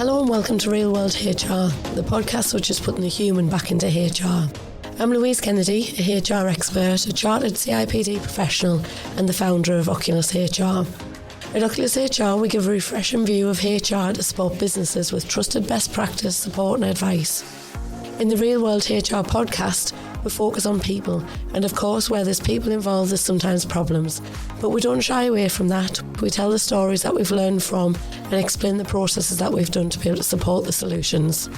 Hello and welcome to Real World HR, the podcast which is putting the human back into HR. I'm Louise Kennedy, a HR expert, a chartered CIPD professional and the founder of Oculus HR. At Oculus HR, we give a refreshing view of HR to support businesses with trusted best practice, support and advice. In the Real World HR podcast, we focus on people, and of course where there's people involved there's sometimes problems. But we don't shy away from that. We tell the stories that we've learned from and explain the processes that we've done to be able to support the solutions.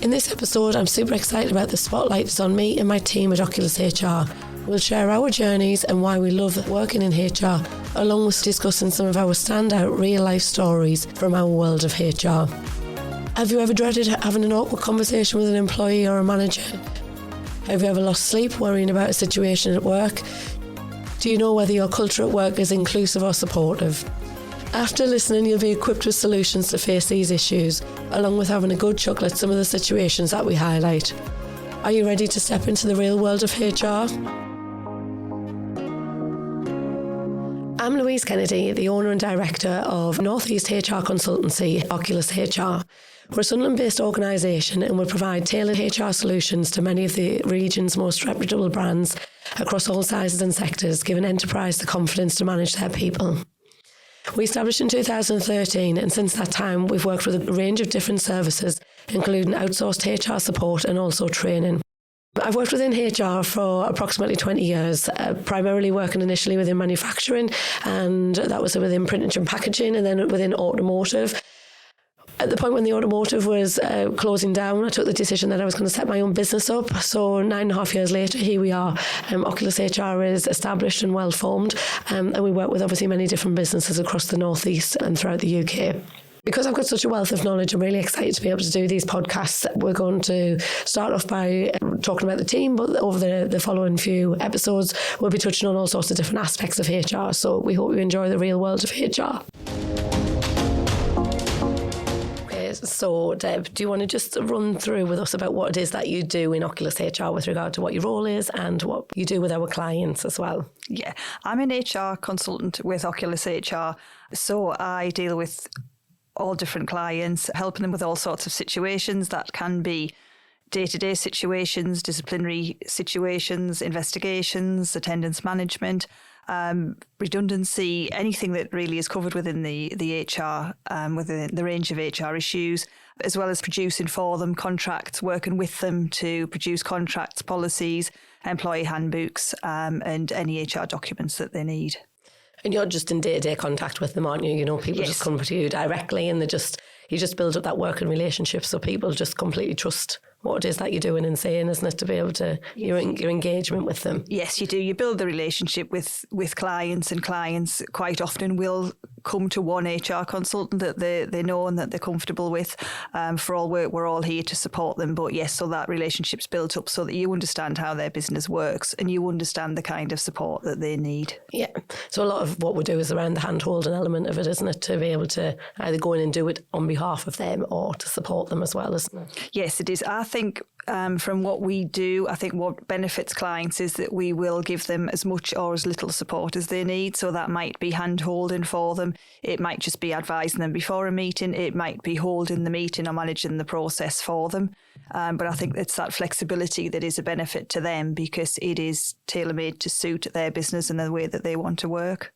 In this episode, I'm super excited about the spotlight is on me and my team at Oculus HR. We'll share our journeys and why we love working in HR, along with discussing some of our standout real-life stories from our world of HR. Have you ever dreaded having an awkward conversation with an employee or a manager? Have you ever lost sleep worrying about a situation at work? Do you know whether your culture at work is inclusive or supportive? After listening, you'll be equipped with solutions to face these issues, along with having a good chuckle at some of the situations that we highlight. Are you ready to step into the real world of HR? I'm Louise Kennedy, the owner and director of North East HR consultancy, Oculus HR. We're a Sunderland-based organisation and we provide tailored HR solutions to many of the region's most reputable brands across all sizes and sectors, giving enterprise the confidence to manage their people. We established in 2013 and since that time we've worked with a range of different services, including outsourced HR support and also training. I've worked within HR for approximately 20 years, primarily working initially within manufacturing, and that was within printing and packaging, and then within automotive. At the point when the automotive was closing down, I took the decision that I was going to set my own business up. So 9.5 years later, here we are. Oculus HR is established and well formed, and we work with obviously many different businesses across the North East and throughout the UK. Because I've got such a wealth of knowledge, I'm really excited to be able to do these podcasts. We're going to start off by talking about the team, but over the following few episodes, we'll be touching on all sorts of different aspects of HR. So we hope you enjoy the real world of HR. Okay, so Deb, do you want to just run through with us about what it is that you do in Oculus HR with regard to what your role is and what you do with our clients as well? Yeah, I'm an HR consultant with Oculus HR. So I deal with all different clients, helping them with all sorts of situations that can be day-to-day situations, disciplinary situations, investigations, attendance management, redundancy, anything that really is covered within the HR, within the range of HR issues, as well as producing for them contracts, working with them to produce contracts, policies, employee handbooks, and any HR documents that they need. And you're just in day-to-day contact with them, aren't you? You know, people Yes. just come to you directly and you just build up that working relationship so people just completely trust what it is that you're doing and saying, isn't it, to be able to, your engagement with them. Yes, you do. You build the relationship with clients, and clients quite often will come to one HR consultant that they know and that they're comfortable with. For all work, we're all here to support them. But yes, so that relationship's built up so that you understand how their business works and you understand the kind of support that they need. Yeah. So a lot of what we do is around the hand-holding element of it, isn't it, to be able to either go in and do it on behalf of them or to support them as well, isn't it? Yes, it is. I think from what we do, I think what benefits clients is that we will give them as much or as little support as they need. So that might be hand-holding for them. It might just be advising them before a meeting. It might be holding the meeting or managing the process for them. But I think it's that flexibility that is a benefit to them because it is tailor-made to suit their business and the way that they want to work.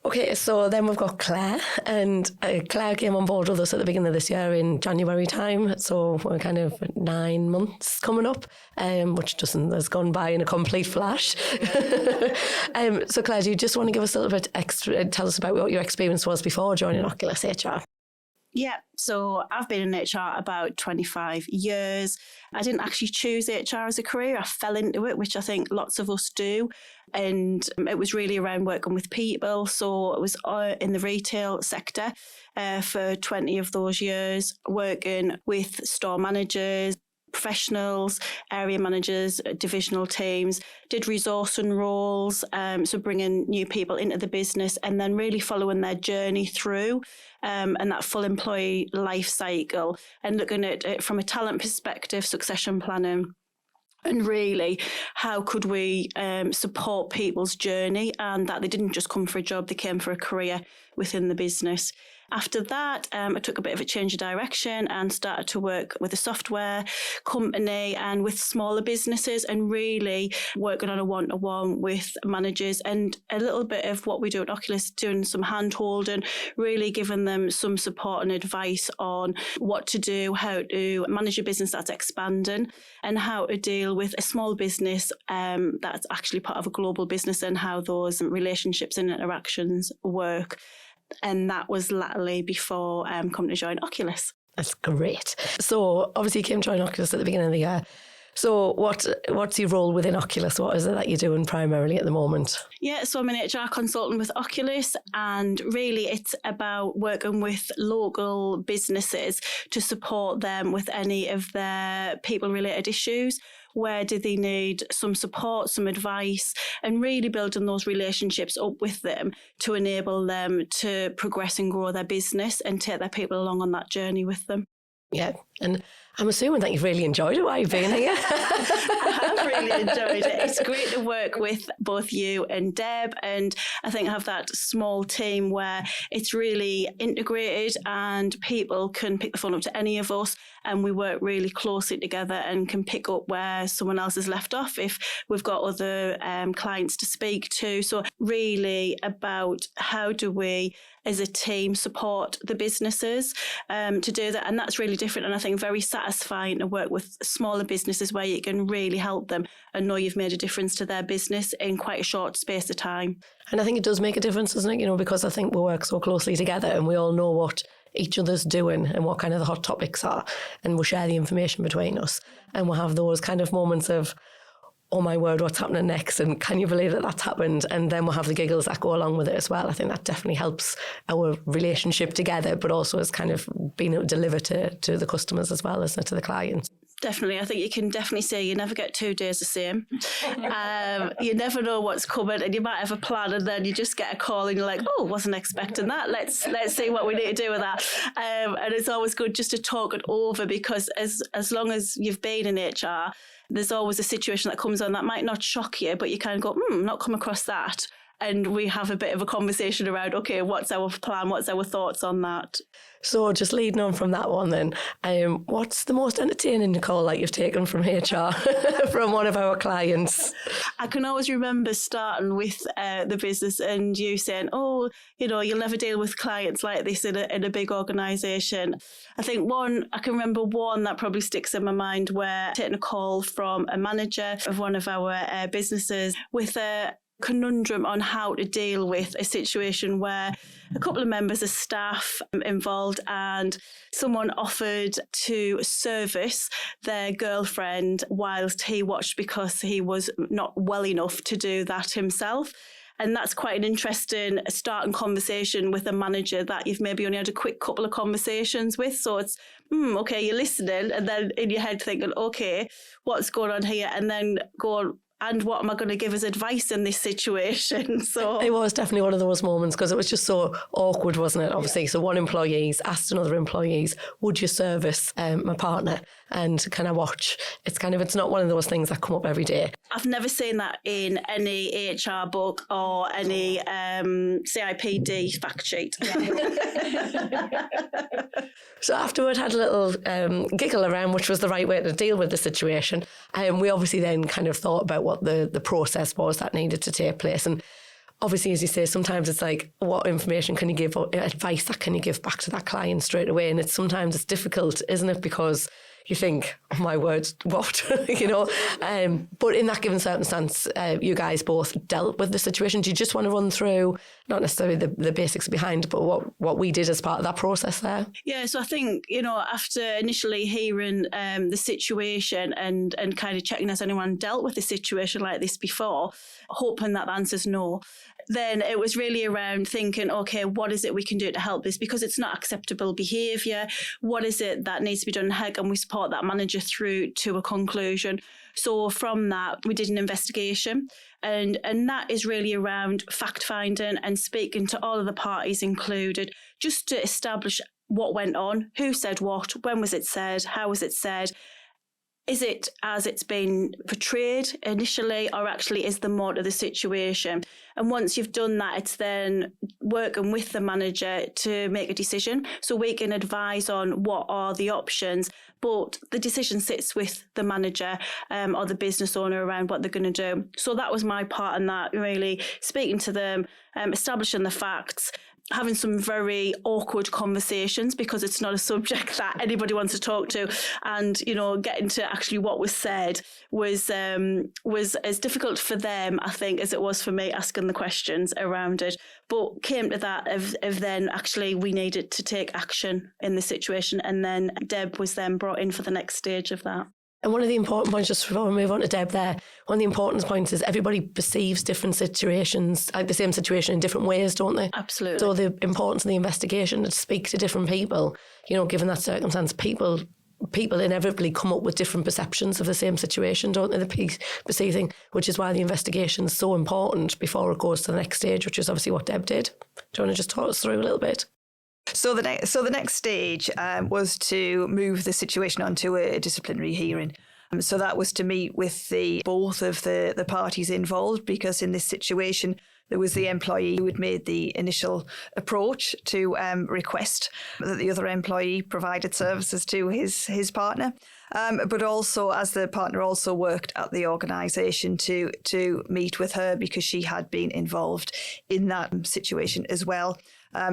Okay, so then we've got Claire, and Claire came on board with us at the beginning of this year in January time, so we're kind of 9 months coming up, which has gone by in a complete flash. So Claire, do you just want to give us a little bit extra, tell us about what your experience was before joining Oculus HR? Yeah, so I've been in HR about 25 years. I didn't actually choose HR as a career. I fell into it, which I think lots of us do. And it was really around working with people. So it was in the retail sector for 20 of those years, working with store managers, professionals, area managers, divisional teams, did resourcing roles, so bringing new people into the business and then really following their journey through and that full employee life cycle and looking at it from a talent perspective, succession planning. And really, how could we support people's journey and that they didn't just come for a job, they came for a career within the business. After that, I took a bit of a change of direction and started to work with a software company and with smaller businesses, and really working on a one-to-one with managers, and a little bit of what we do at Oculus, doing some hand-holding, really giving them some support and advice on what to do, how to manage a business that's expanding, and how to deal with a small business that's actually part of a global business, and how those relationships and interactions work. And that was latterly before coming to join Oculus. That's great. So obviously you came to join Oculus at the beginning of the year. So what's your role within Oculus? What is it that you're doing primarily at the moment? Yeah, so I'm an HR consultant with Oculus, and really it's about working with local businesses to support them with any of their people-related issues. Where do they need some support, some advice, and really building those relationships up with them to enable them to progress and grow their business and take their people along on that journey with them. Yeah, and I'm assuming that you've really enjoyed it while you've been here. I have really enjoyed it. It's great to work with both you and Deb, and I think I have that small team where it's really integrated and people can pick the phone up to any of us, and we work really closely together and can pick up where someone else has left off if we've got other clients to speak to. So really about how do we as a team support the businesses to do that, and that's really different, and I think very satisfying to work with smaller businesses where you can really help them and know you've made a difference to their business in quite a short space of time. And I think it does make a difference, doesn't it? Because I think we work so closely together and we all know what each other's doing and what kind of the hot topics are, and we'll share the information between us, and we'll have those kind of moments of, oh my word, what's happening next? And can you believe that that's happened? And then we'll have the giggles that go along with it as well. I think that definitely helps our relationship together, but also as kind of being able to deliver to the customers as well as to the clients. Definitely. I think you can definitely say you never get 2 days the same. You never know what's coming, and you might have a plan and then you just get a call and you're like, oh, wasn't expecting that. Let's see what we need to do with that. And it's always good just to talk it over, because as long as you've been in HR, there's always a situation that comes on that might not shock you, but you kind of go, not come across that. And we have a bit of a conversation around, okay, what's our plan? What's our thoughts on that? So just leading on from that one then, what's the most entertaining call that you've taken from HR from one of our clients? I can always remember starting with the business and you saying, oh, you'll never deal with clients like this in a big organisation. I think I can remember one that probably sticks in my mind, where taking a call from a manager of one of our businesses with a conundrum on how to deal with a situation where a couple of members of staff involved, and someone offered to service their girlfriend whilst he watched because he was not well enough to do that himself. And that's quite an interesting starting conversation with a manager that you've maybe only had a quick couple of conversations with. So it's, okay, you're listening, and then in your head thinking, okay, what's going on here? And then go, and what am I going to give as advice in this situation? So it was definitely one of those moments, because it was just so awkward, wasn't it? Obviously, yeah. So one employee's asked another employee's, would you service my partner? And can I watch? It's not one of those things that come up every day. I've never seen that in any HR book or any CIPD fact sheet. So afterward, had a little giggle around which was the right way to deal with the situation. We obviously then kind of thought about what the process was that needed to take place. And obviously, as you say, sometimes it's like, what information can you give, or advice that can you give back to that client straight away? And sometimes it's difficult, isn't it? Because you think, oh my word, what? But in that given circumstance, you guys both dealt with the situation. Do you just want to run through, not necessarily the basics behind, but what we did as part of that process there? Yeah, so I think, after initially hearing the situation and kind of checking has anyone dealt with a situation like this before, hoping that the answer's no, then it was really around thinking, okay, what is it we can do to help this? Because it's not acceptable behaviour. What is it that needs to be done? How can we support that manager through to a conclusion? So from that, we did an investigation, and that is really around fact-finding and speaking to all of the parties included, just to establish what went on, who said what, when was it said, how was it said, is it as it's been portrayed initially, or actually is there more to the situation? And once you've done that, it's then working with the manager to make a decision. So we can advise on what are the options, but the decision sits with the manager or the business owner around what they're going to do. So that was my part in that, really speaking to them, establishing the facts, having some very awkward conversations because it's not a subject that anybody wants to talk to, and getting to actually what was said was as difficult for them, I think, as it was for me asking the questions around it. But came to that of then actually we needed to take action in the situation, and then Deb was then brought in for the next stage of that. And one of the important points, just before we move on to Deb there, one of the important points is everybody perceives different situations, like the same situation in different ways, don't they? Absolutely. So the importance of the investigation to speak to different people, given that circumstance, people inevitably come up with different perceptions of the same situation, don't they? The perceiving, which is why the investigation is so important before it goes to the next stage, which is obviously what Deb did. Do you want to just talk us through a little bit? So the next stage was to move the situation onto a disciplinary hearing. So that was to meet with both of the parties involved, because in this situation there was the employee who had made the initial approach to request that the other employee provided services to his partner. But also, as the partner also worked at the organisation to meet with her because she had been involved in that situation as well.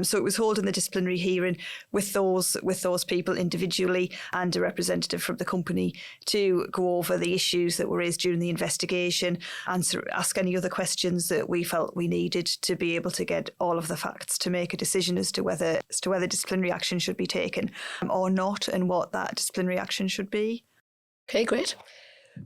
So it was holding the disciplinary hearing with those people individually and a representative from the company to go over the issues that were raised during the investigation, ask any other questions that we felt we needed to be able to get all of the facts to make a decision as to whether disciplinary action should be taken or not, and what that disciplinary action should be. Okay, great.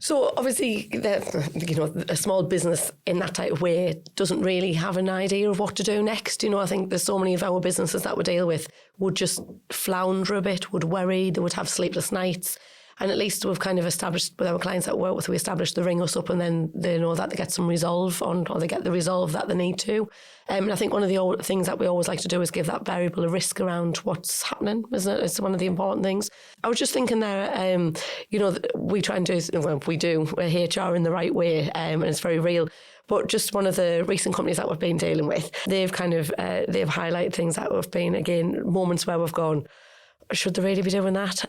So obviously, a small business in that type of way doesn't really have an idea of what to do next. I think there's so many of our businesses that we deal with would just flounder a bit, would worry, they would have sleepless nights. And at least we've kind of established with our clients that we work with, we establish the ring us up, and then they know that they get some resolve on, or they get the resolve that they need to. And I think one of the things that we always like to do is give that variable a risk around what's happening, isn't it? It's one of the important things. I was just thinking there, we try and do, we do HR in the right way, and it's very real. But just one of the recent companies that we've been dealing with, they've highlighted things that have been, again, moments where we've gone, should they really be doing that?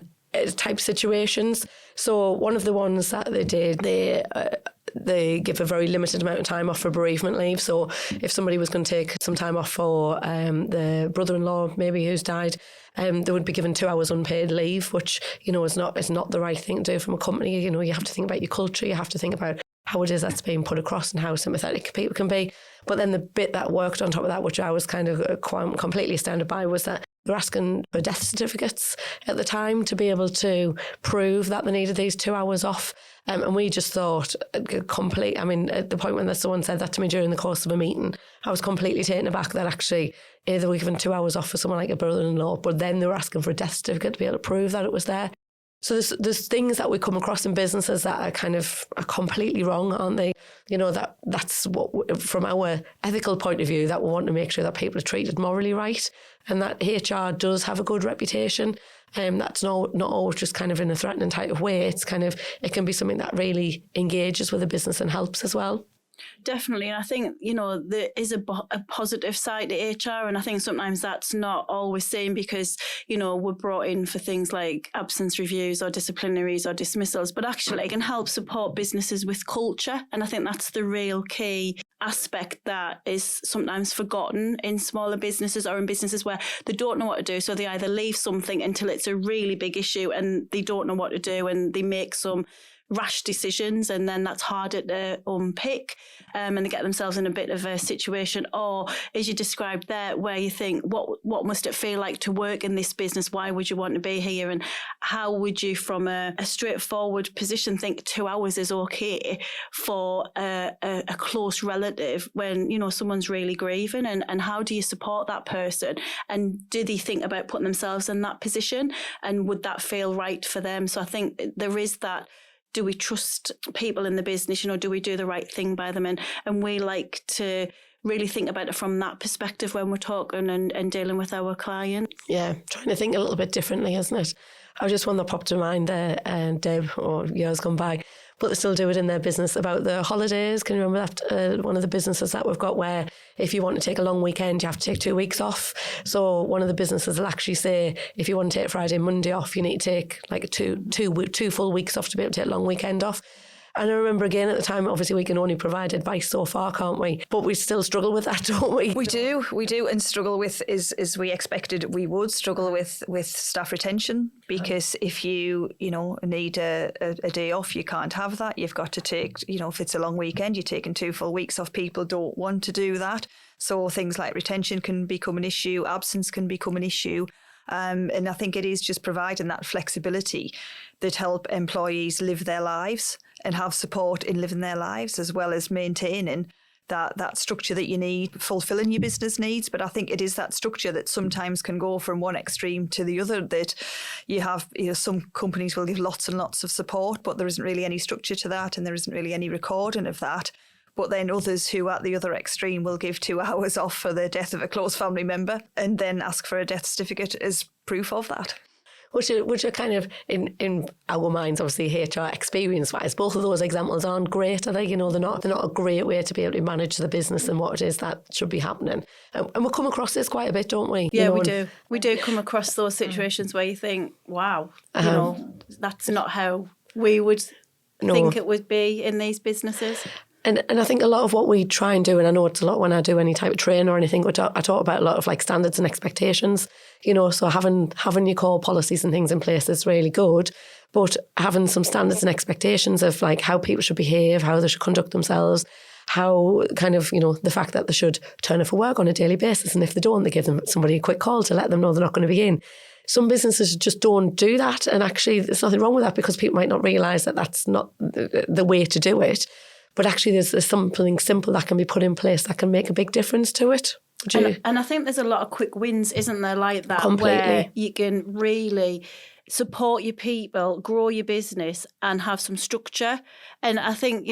Type situations. So one of the ones that they did, they give a very limited amount of time off for bereavement leave. So if somebody was going to take some time off for the brother-in-law maybe who's died, they would be given 2 hours unpaid leave, which is not the right thing to do from a company. You have to think about your culture. You have to think about how it is that's being put across and how sympathetic people can be. But then the bit that worked on top of that, which I was kind of completely astounded by, was that they were asking for death certificates at the time to be able to prove that they needed these 2 hours off. And we just thought, at the point when someone said that to me during the course of a meeting, I was completely taken aback that actually they were given 2 hours off for someone like a brother-in-law, but then they were asking for a death certificate to be able to prove that it was there. So there's things that we come across in businesses that are completely wrong, aren't they? That's what, from our ethical point of view, that we want to make sure that people are treated morally right, and that HR does have a good reputation. That's not always just kind of in a threatening type of way. It can be something that really engages with the business and helps as well. Definitely. And I think, there is a positive side to HR. And I think sometimes that's not always seen because, we're brought in for things like absence reviews or disciplinaries or dismissals, but actually it can help support businesses with culture. And I think that's the real key aspect that is sometimes forgotten in smaller businesses or in businesses where they don't know what to do. So they either leave something until it's a really big issue and they don't know what to do, and they make some rash decisions, and then that's harder to unpick, and they get themselves in a bit of a situation, or as you described there, where you think, what must it feel like to work in this business? Why would you want to be here? And how would you, from a straightforward position, think 2 hours is okay for a close relative when someone's really grieving? And how do you support that person? And do they think about putting themselves in that position? And would that feel right for them? So I think there is that. Do we trust people in the business? Do we do the right thing by them? And we like to really think about it from that perspective when we're talking and dealing with our clients. Yeah, trying to think a little bit differently, isn't it? just one that popped to mind there, Deb, or years gone by, but they still do it in their business about the holidays. Can you remember that? One of the businesses that we've got where if you want to take a long weekend, you have to take 2 weeks off. So one of the businesses will actually say, if you want to take Friday and Monday off, you need to take like two full weeks off to be able to take a long weekend off. And I remember again at the time, obviously we can only provide advice so far, can't we? But we still struggle with that, don't we? We do, and struggle with, as we expected we would, struggle with staff retention, because if you need a day off, you can't have that. You've got to take, if it's a long weekend, you're taking 2 full weeks off. People don't want to do that. So things like retention can become an issue, absence can become an issue. And I think it is just providing that flexibility that help employees live their lives and have support in living their lives, as well as maintaining that structure that you need, fulfilling your business needs. But I think it is that structure that sometimes can go from one extreme to the other, that you have, some companies will give lots and lots of support, but there isn't really any structure to that, and there isn't really any recording of that. But then others who at the other extreme will give 2 hours off for the death of a close family member and then ask for a death certificate as proof of that. Which are kind of, in our minds, obviously HR experience-wise, both of those examples aren't great, are they? They're not a great way to be able to manage the business and what it is that should be happening. And we come across this quite a bit, don't we? Yeah, we do. We do come across those situations where you think, wow, that's not how we would think it would be in these businesses. And I think a lot of what we try and do, and I know it's a lot when I do any type of training or anything, I talk about a lot of like standards and expectations, so having your core policies and things in place is really good, but having some standards and expectations of like how people should behave, how they should conduct themselves, how kind of, the fact that they should turn up for work on a daily basis, and if they don't, they give somebody a quick call to let them know they're not going to be in. Some businesses just don't do that, and actually there's nothing wrong with that, because people might not realise that that's not the way to do it. But actually there's something simple that can be put in place that can make a big difference to it. And I think there's a lot of quick wins, isn't there, like that? Completely. Where you can really support your people, grow your business and have some structure. And I think,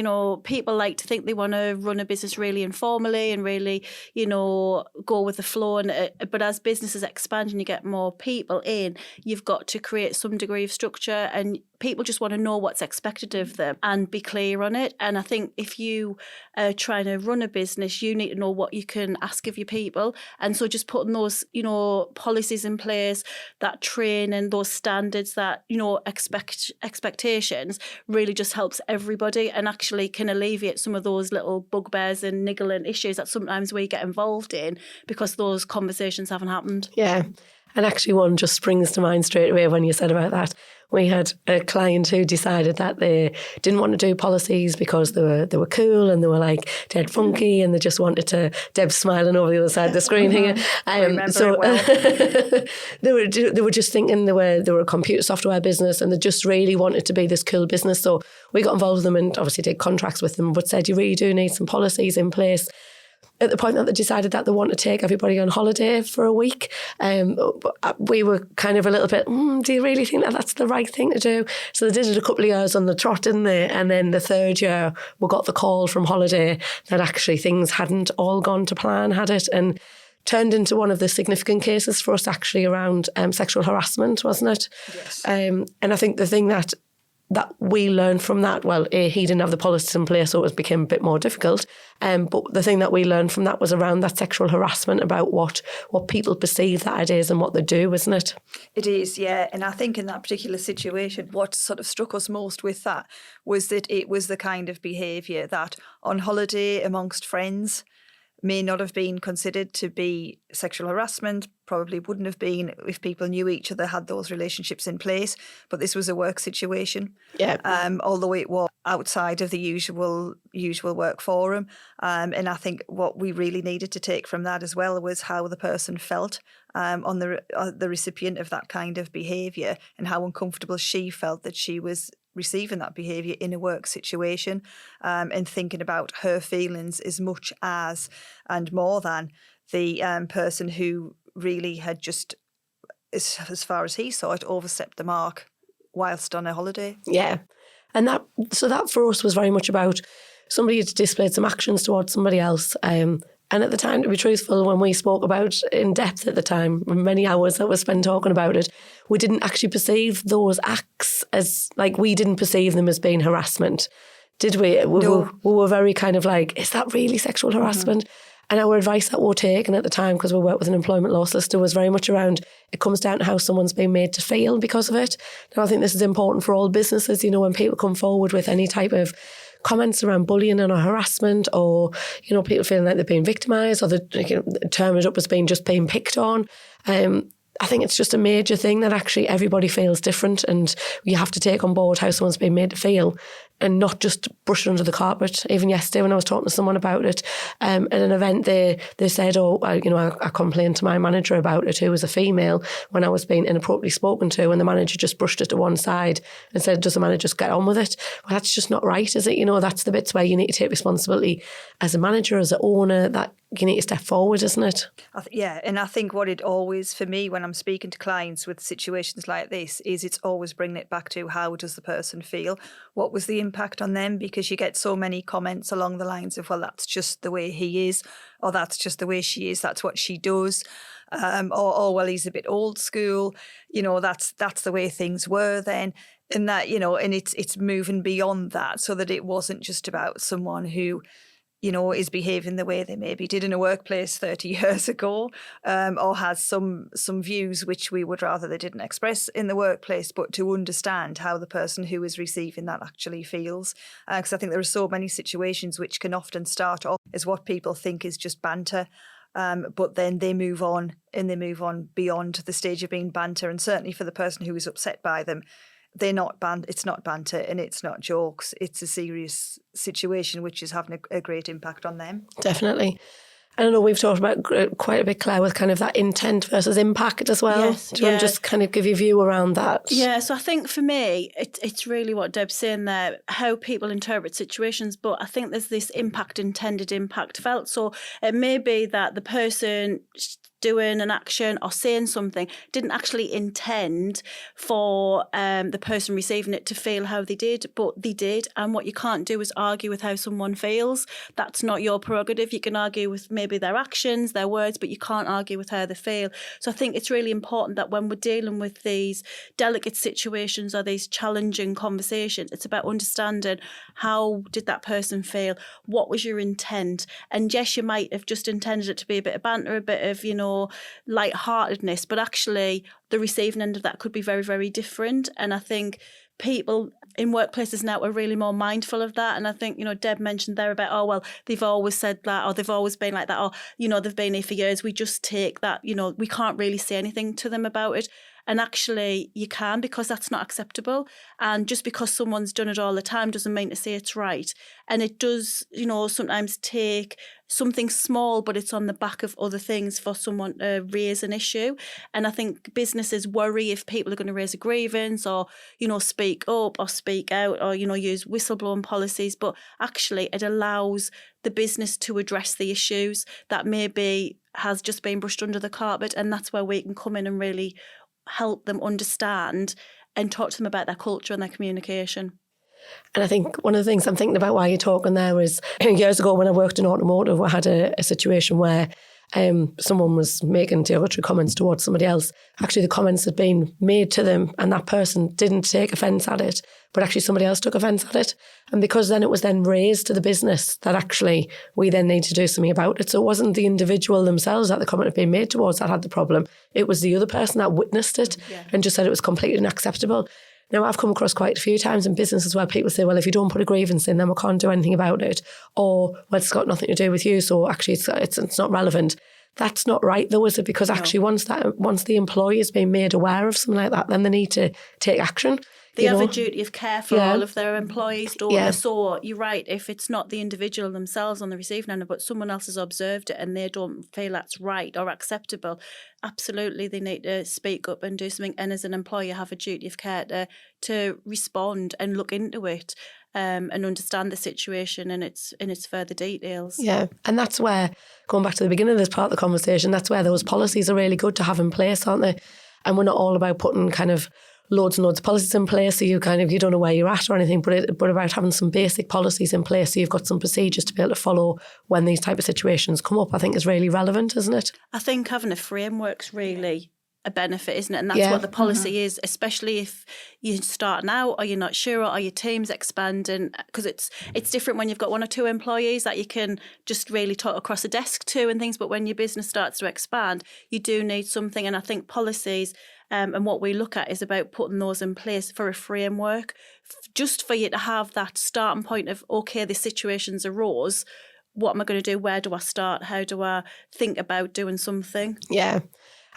people like to think they want to run a business really informally and really, go with the flow. But as businesses expand and you get more people in, you've got to create some degree of structure, and people just want to know what's expected of them and be clear on it. And I think if you are trying to run a business, you need to know what you can ask of your people. And so just putting those, policies in place, that training, those standards, that, expectations really just helps everybody and actually can alleviate some of those little bugbears and niggling issues that sometimes we get involved in because those conversations haven't happened. Yeah. And actually one just springs to mind straight away when you said about that. We had a client who decided that they didn't want to do policies because they were cool and they were like dead funky, and they just wanted to. Deb's smiling over the other side of the screen here. So well. they were just thinking they were a computer software business, and they just really wanted to be this cool business. So we got involved with them and obviously did contracts with them, but said you really do need some policies in place. At the point that they decided that they want to take everybody on holiday for a week, we were kind of a little bit, do you really think that that's the right thing to do? So they did it a couple of years on the trot, didn't they? And then the 3rd year, we got the call from holiday that actually things hadn't all gone to plan, had it? And turned into one of the significant cases for us actually around sexual harassment, wasn't it? Yes. And I think the thing that we learned from that, he didn't have the policies in place, so it became a bit more difficult. But the thing that we learned from that was around that sexual harassment, about what people perceive that it is and what they do, isn't it? It is, yeah. And I think in that particular situation, what sort of struck us most with that was that it was the kind of behaviour that on holiday amongst friends may not have been considered to be sexual harassment, probably wouldn't have been if people knew each other, had those relationships in place. But this was a work situation, although it was outside of the usual work forum. And I think what we really needed to take from that as well was how the person felt on the recipient of that kind of behaviour, and how uncomfortable she felt that she was receiving that behaviour in a work situation, and thinking about her feelings as much as and more than the person who really had just, as far as he saw it, overstepped the mark whilst on a holiday. Yeah. And that for us was very much about somebody had displayed some actions towards somebody else, And at the time, to be truthful, when we spoke about in depth at the time, many hours that were spent talking about it, we didn't actually perceive those acts as, like, we didn't perceive them as being harassment, did we? No. We were very kind of like, is that really sexual harassment? And our advice that we were taking at the time, because we worked with an employment law solicitor, was very much around, it comes down to how someone's been made to feel because of it. Now, I think this is important for all businesses, you know, when people come forward with any type of comments around bullying or harassment, or, you know, people feeling like they're being victimised, or term it up as being just being picked on. I think it's just a major thing that actually everybody feels different, and you have to take on board how someone's been made to feel and not just brush it under the carpet. Even yesterday when I was talking to someone about it, at an event, they said, I complained to my manager about it, who was a female, when I was being inappropriately spoken to, and the manager just brushed it to one side and said, does the manager just get on with it? Well, that's just not right, is it? You know, that's the bits where you need to take responsibility as a manager, as an owner, that you need to step forward, isn't it? And I think what it always, for me, when I'm speaking to clients with situations like this, is it's always bringing it back to, how does the person feel? What was the impact on them? Because you get so many comments along the lines of, well, that's just the way he is, or that's just the way she is, that's what she does. Or well, he's a bit old school, you know, that's the way things were then. And that, you know, and it's moving beyond that, so that it wasn't just about someone who, you know, is behaving the way they maybe did in a workplace 30 years ago, or has some views which we would rather they didn't express in the workplace, but to understand how the person who is receiving that actually feels. Because I think there are so many situations which can often start off as what people think is just banter, but then they move on, and they move on beyond the stage of being banter. And certainly for the person who is upset by them, they're not it's not banter, and it's not jokes. It's a serious situation which is having a great impact on them. Definitely. I don't know, we've talked about quite a bit, Claire, with kind of that intent versus impact as well. Yes, Do you want to just kind of give your view around that? Yeah, so I think for me, it's really what Deb's saying there, how people interpret situations. But I think there's this impact, intended, impact felt. So it may be that the person doing an action or saying something didn't actually intend for the person receiving it to feel how they did, but they did. And what you can't do is argue with how someone feels. That's not your prerogative. You can argue with maybe their actions, their words, but you can't argue with how they feel. So I think it's really important that when we're dealing with these delicate situations or these challenging conversations, it's about understanding, how did that person feel? What was your intent? And yes, you might have just intended it to be a bit of banter, a bit of, you know, lightheartedness, but actually the receiving end of that could be very, very different. And I think people in workplaces now are really more mindful of that. And I think, you know, Deb mentioned there about, oh, well, they've always said that, or they've always been like that, or, you know, they've been here for years. We just take that, you know, we can't really say anything to them about it. And actually you can, because that's not acceptable. And just because someone's done it all the time doesn't mean to say it's right. And it does, you know, sometimes take something small, but it's on the back of other things for someone to raise an issue. And I think businesses worry if people are going to raise a grievance, or, you know, speak up or speak out, or, you know, use whistleblowing policies. But actually it allows the business to address the issues that maybe has just been brushed under the carpet. And that's where we can come in and really help them understand and talk to them about their culture and their communication. And I think one of the things I'm thinking about while you're talking there is, years ago when I worked in automotive, I had a situation where someone was making derogatory comments towards somebody else. Actually, the comments had been made to them, and that person didn't take offence at it, but actually somebody else took offence at it. And because then it was then raised to the business that actually we then need to do something about it. So it wasn't the individual themselves that the comment had been made towards that had the problem. It was the other person that witnessed it and just said it was completely unacceptable. Now, I've come across quite a few times in businesses where people say, well, if you don't put a grievance in, then we can't do anything about it. Or, well, it's got nothing to do with you, so actually it's not relevant. That's not right, though, is it? Because actually once the employee has been made aware of something like that, then they need to take action. They have a duty of care for all of their employees, don't they? Yeah. So you're right, if it's not the individual themselves on the receiving end, but someone else has observed it and they don't feel that's right or acceptable, absolutely they need to speak up and do something. And as an employer, have a duty of care to respond and look into it. And understand the situation and its further details. Yeah, and that's where, going back to the beginning of this part of the conversation, that's where those policies are really good to have in place, aren't they? And we're not all about putting kind of loads and loads of policies in place, so you don't know where you're at or anything, but about having some basic policies in place so you've got some procedures to be able to follow when these type of situations come up, I think is really relevant, isn't it? I think having a framework's really a benefit, isn't it? And that's what the policy is, especially if you're starting out or you're not sure or your team's expanding, because it's different when you've got one or two employees that you can just really talk across a desk to and things, but when your business starts to expand, you do need something. And I think policies and what we look at is about putting those in place for a framework, just for you to have that starting point of, okay, the situations arose, what am I going to do? Where do I start? How do I think about doing something? Yeah.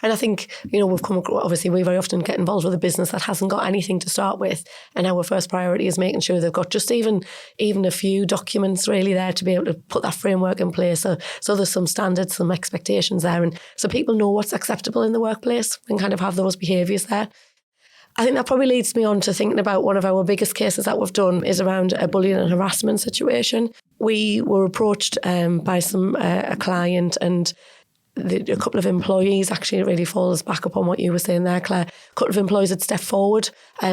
And I think, obviously we very often get involved with a business that hasn't got anything to start with. And our first priority is making sure they've got just even a few documents really there to be able to put that framework in place. So there's some standards, some expectations there. And so people know what's acceptable in the workplace and kind of have those behaviours there. I think that probably leads me on to thinking about one of our biggest cases that we've done is around a bullying and harassment situation. We were approached by a client, and a couple of employees, actually it really falls back upon what you were saying there, Claire. A couple of employees had stepped forward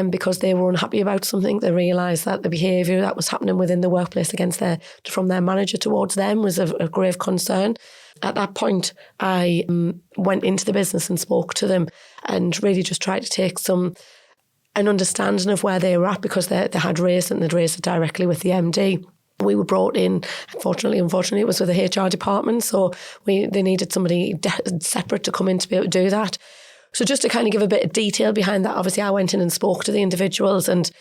because they were unhappy about something. They realised that the behaviour that was happening within the workplace from their manager towards them was a grave concern. At that point, I went into the business and spoke to them and really just tried to take an understanding of where they were at, because they had raised it and they'd raised it directly with the MD. We were brought in, unfortunately, it was with the HR department, so they needed somebody separate to come in to be able to do that. So just to kind of give a bit of detail behind that, obviously I went in and spoke to the individuals, and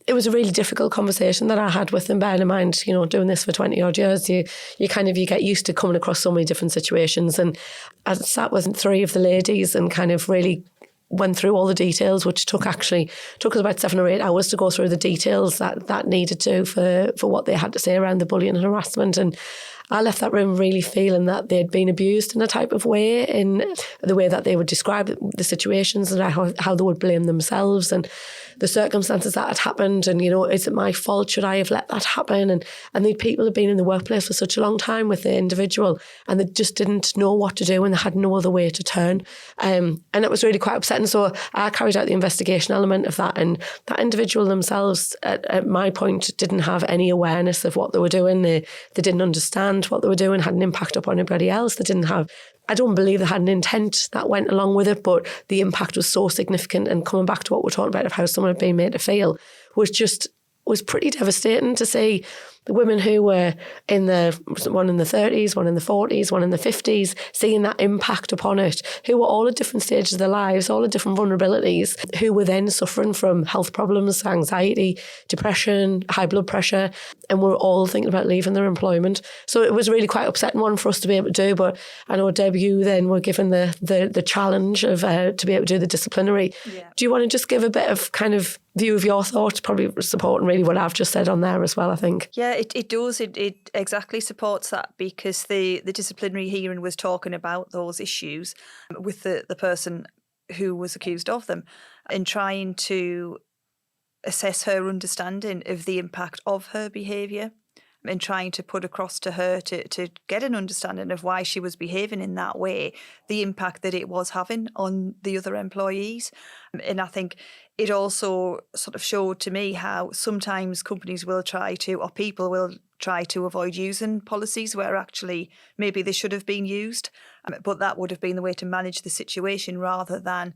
it was a really difficult conversation that I had with them, bearing in mind, doing this for 20 odd years, you get used to coming across so many different situations. And I sat with three of the ladies and kind of really went through all the details, which took us about 7 or 8 hours to go through the details that needed to for what they had to say around the bullying and harassment. And I left that room really feeling that they'd been abused in a type of way, in the way that they would describe the situations and how they would blame themselves and the circumstances that had happened. And, is it my fault? Should I have let that happen? And the people had been in the workplace for such a long time with the individual, and they just didn't know what to do and they had no other way to turn. And it was really quite upsetting. So I carried out the investigation element of that, and that individual themselves, at my point, didn't have any awareness of what they were doing. They didn't understand what they were doing, had an impact upon anybody else. I don't believe they had an intent that went along with it, but the impact was so significant. And coming back to what we're talking about of how someone had been made to feel was pretty devastating to see the women who were one in the 30s, one in the 40s, one in the 50s, seeing that impact upon it, who were all at different stages of their lives, all at different vulnerabilities, who were then suffering from health problems, anxiety, depression, high blood pressure, and were all thinking about leaving their employment. So it was really quite upsetting one for us to be able to do. But I know, Deb, you then were given the challenge of to be able to do the disciplinary. Yeah. Do you want to just give a bit of kind of view of your thoughts, probably supporting really what I've just said on there as well, I think? Yeah, it does. It exactly supports that, because the disciplinary hearing was talking about those issues with the person who was accused of them, and trying to assess her understanding of the impact of her behaviour, and trying to put across to her to get an understanding of why she was behaving in that way, the impact that it was having on the other employees. And I think it also sort of showed to me how sometimes companies will try to, or people will try to avoid using policies where actually maybe they should have been used, but that would have been the way to manage the situation rather than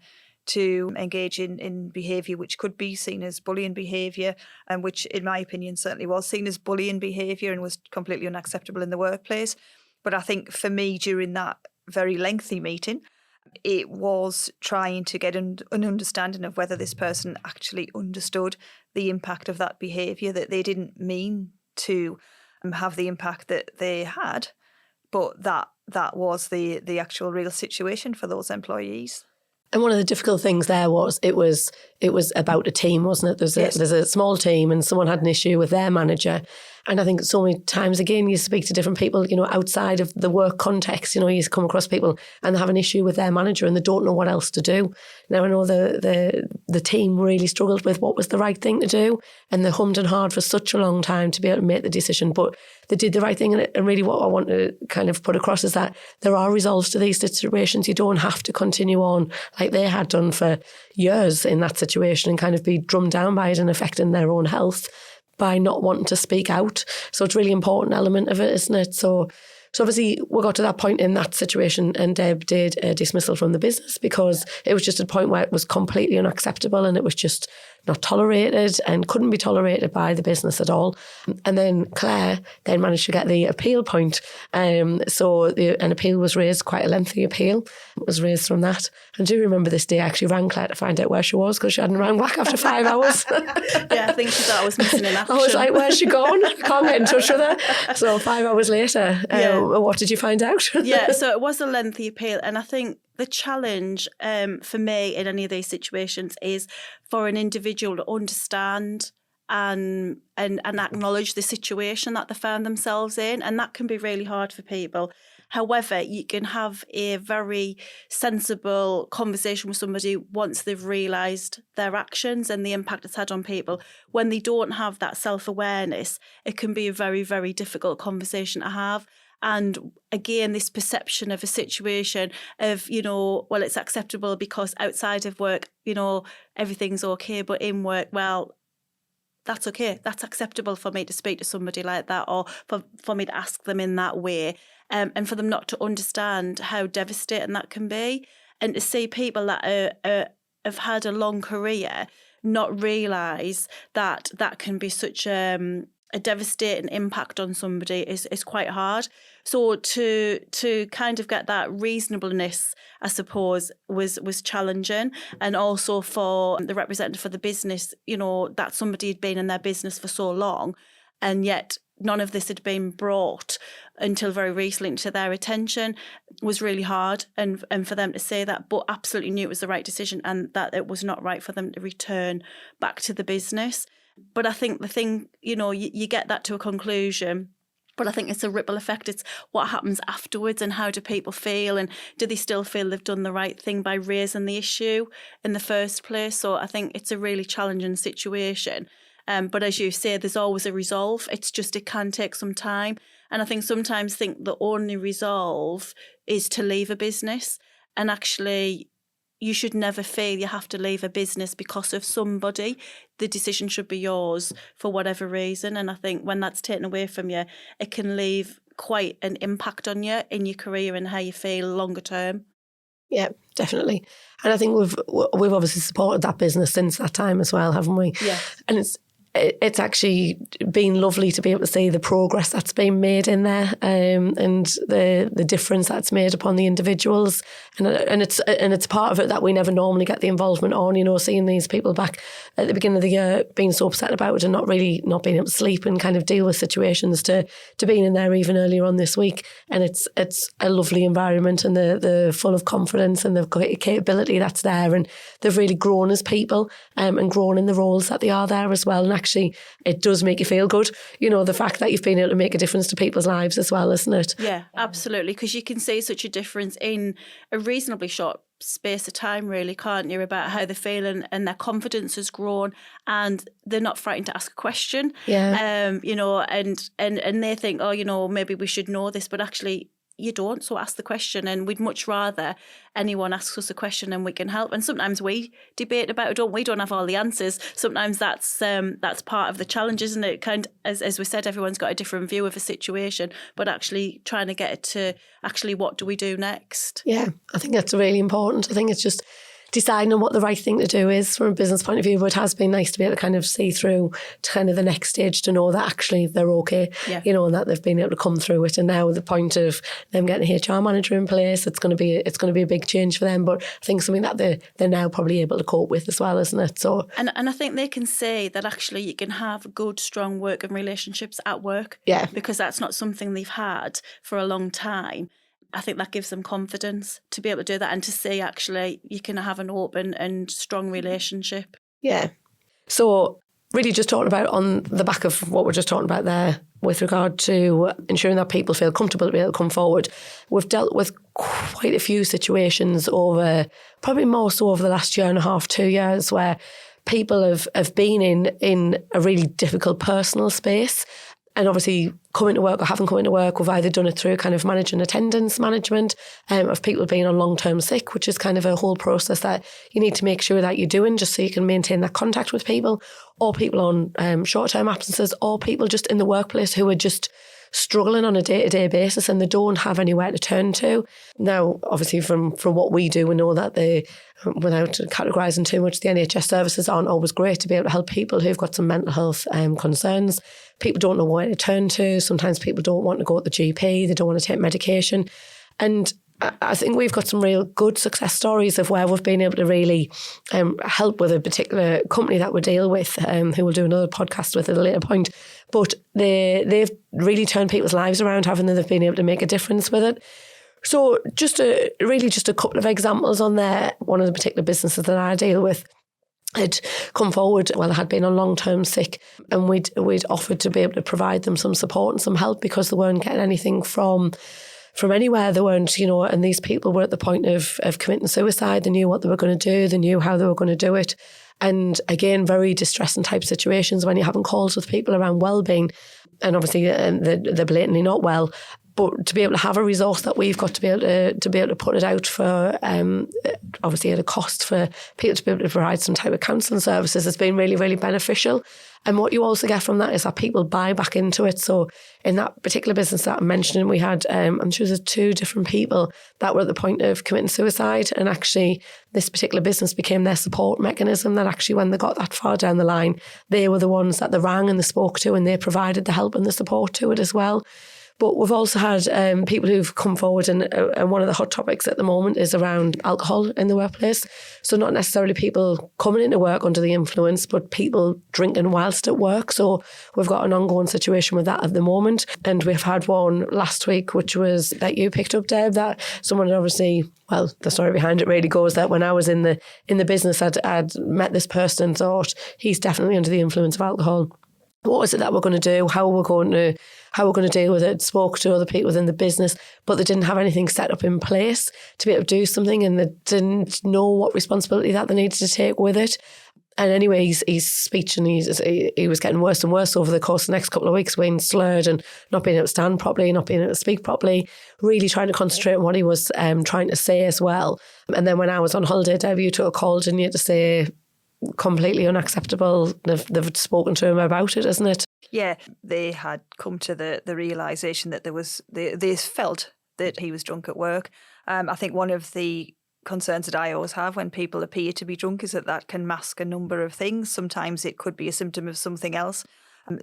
to engage in behaviour which could be seen as bullying behaviour, and which in my opinion certainly was seen as bullying behaviour and was completely unacceptable in the workplace. But I think for me, during that very lengthy meeting, it was trying to get an understanding of whether this person actually understood the impact of that behaviour, that they didn't mean to have the impact that they had, but that was the actual real situation for those employees. And one of the difficult things there was it was about a team, wasn't it? There's a small team, and someone had an issue with their manager, And I think so many times, again, you speak to different people, outside of the work context, you come across people and they have an issue with their manager and they don't know what else to do. Now, I know the team really struggled with what was the right thing to do, and they hummed and hawed for such a long time to be able to make the decision, but they did the right thing. And really what I want to kind of put across is that there are resolves to these situations. You don't have to continue on like they had done for years in that situation and kind of be drummed down by it and affecting their own health by not wanting to speak out. So it's a really important element of it, isn't it? So obviously we got to that point in that situation and Deb did a dismissal from the business because it was just a point where it was completely unacceptable and it was just not tolerated and couldn't be tolerated by the business at all. And then Claire then managed to get the appeal point. So an appeal was raised, quite a lengthy appeal was raised from that. And do you remember this day I actually rang Claire to find out where she was because she hadn't rang back after 5 hours. Yeah, I think she thought I was missing in action. I was like, where's she gone? I can't get in touch with her. So 5 hours later, what did you find out? Yeah, so it was a lengthy appeal. And I think the challenge for me in any of these situations is for an individual to understand and acknowledge the situation that they found themselves in. And that can be really hard for people. However, you can have a very sensible conversation with somebody once they've realised their actions and the impact it's had on people. When they don't have that self-awareness, it can be a very, very difficult conversation to have. And again, this perception of a situation of, well, it's acceptable because outside of work, everything's okay. But in work, well, that's okay. That's acceptable for me to speak to somebody like that or for me to ask them in that way. And for them not to understand how devastating that can be. And to see people that have had a long career not realise that that can be such a devastating impact on somebody is quite hard. So to kind of get that reasonableness, I suppose, was challenging. And also for the representative for the business, that somebody had been in their business for so long and yet none of this had been brought until very recently to their attention was really hard. And for them to say that, but absolutely knew it was the right decision and that it was not right for them to return back to the business. But I think the thing, you get that to a conclusion, but I think it's a ripple effect. It's what happens afterwards and how do people feel and do they still feel they've done the right thing by raising the issue in the first place? So I think it's a really challenging situation. But as you say, there's always a resolve. It's just it can take some time. And I think sometimes the only resolve is to leave a business. And actually, you should never feel you have to leave a business because of somebody. The decision should be yours for whatever reason. And I think when that's taken away from you, it can leave quite an impact on you in your career and how you feel longer term. Yeah, definitely. And I think we've obviously supported that business since that time as well, haven't we? Yeah. And it's actually been lovely to be able to see the progress that's been made in there, and the difference that's made upon the individuals, and it's part of it that we never normally get the involvement on. Seeing these people back at the beginning of the year being so upset about it and not being able to sleep and kind of deal with situations to being in there even earlier on this week, and it's a lovely environment and they're full of confidence and they've got capability that's there, and they've really grown as people and grown in the roles that they are there as well. And actually, it does make you feel good, the fact that you've been able to make a difference to people's lives as well, isn't it? Yeah, absolutely, because you can see such a difference in a reasonably short space of time, really, can't you, about how they're feeling and their confidence has grown and they're not frightened to ask a question. Yeah. And they think, maybe we should know this, but actually you don't, so ask the question. And we'd much rather anyone asks us a question and we can help. And sometimes we debate about it, don't we? Don't have all the answers. Sometimes that's part of the challenge, isn't it? Kind of, as we said, everyone's got a different view of a situation, but actually trying to get it to actually what do we do next? Yeah, I think that's really important. I think it's just deciding on what the right thing to do is from a business point of view, but it has been nice to be able to kind of see through to kind of the next stage to know that actually they're okay, and that they've been able to come through it. And now the point of them getting an HR manager in place, it's going to be a big change for them, but I think something that they're now probably able to cope with as well, isn't it? So and I think they can say that actually you can have good, strong working relationships at work, because that's not something they've had for a long time. I think that gives them confidence to be able to do that and to see actually you can have an open and strong relationship. Yeah. So really just talking about on the back of what we're just talking about there, with regard to ensuring that people feel comfortable to be able to come forward. We've dealt with quite a few situations over, probably more so over the last year and a half, 2 years, where people have been in a really difficult personal space. And obviously coming to work or haven't come into work, we've either done it through kind of managing attendance management of people being on long-term sick, which is kind of a whole process that you need to make sure that you're doing just so you can maintain that contact with people, or people on short-term absences, or people just in the workplace who are just struggling on a day-to-day basis and they don't have anywhere to turn to. Now, obviously from what we do, we know that without categorising too much, the NHS services aren't always great to be able to help people who've got some mental health concerns. People don't know where to turn to. Sometimes people don't want to go to the GP. They don't want to take medication. And I think we've got some real good success stories of where we've been able to really help with a particular company that we deal with, who we'll do another podcast with at a later point. But they've really turned people's lives around, haven't they? They've been able to make a difference with it. So just a couple of examples on there. One of the particular businesses that I deal with had come forward, well, had been on long-term sick, and we'd offered to be able to provide them some support and some help because they weren't getting anything from anywhere. They weren't, and these people were at the point of committing suicide. They knew what they were going to do. They knew how they were going to do it. And again, very distressing type situations when you're having calls with people around well-being, and obviously they're blatantly not well. But to be able to have a resource that we've got to be able to put it out for, obviously at a cost for people to be able to provide some type of counselling services has been really, really beneficial. And what you also get from that is that people buy back into it. So in that particular business that I'm mentioning, we had, I'm sure there's 2 different people that were at the point of committing suicide. And actually this particular business became their support mechanism, that actually when they got that far down the line, they were the ones that they rang and they spoke to, and they provided the help and the support to it as well. But we've also had people who've come forward, and one of the hot topics at the moment is around alcohol in the workplace. So not necessarily people coming into work under the influence, but people drinking whilst at work. So we've got an ongoing situation with that at the moment. And we've had one last week, which was that you picked up, Deb, that someone had obviously, well, the story behind it really goes that when I was in the business, I'd met this person and thought, he's definitely under the influence of alcohol. What is it that we're going to do? How we're going to deal with it? Spoke to other people within the business, but they didn't have anything set up in place to be able to do something, and they didn't know what responsibility that they needed to take with it. And anyway, his speech and he was getting worse and worse over the course of the next couple of weeks, being slurred and not being able to stand properly, not being able to speak properly, really trying to concentrate on what he was trying to say as well. And then when I was on holiday, Deb, you took a call, didn't you, to say completely unacceptable. They've spoken to him about it, isn't it? Yeah, they had come to the realisation that they felt that he was drunk at work. I think one of the concerns that I always have when people appear to be drunk is that can mask a number of things. Sometimes it could be a symptom of something else.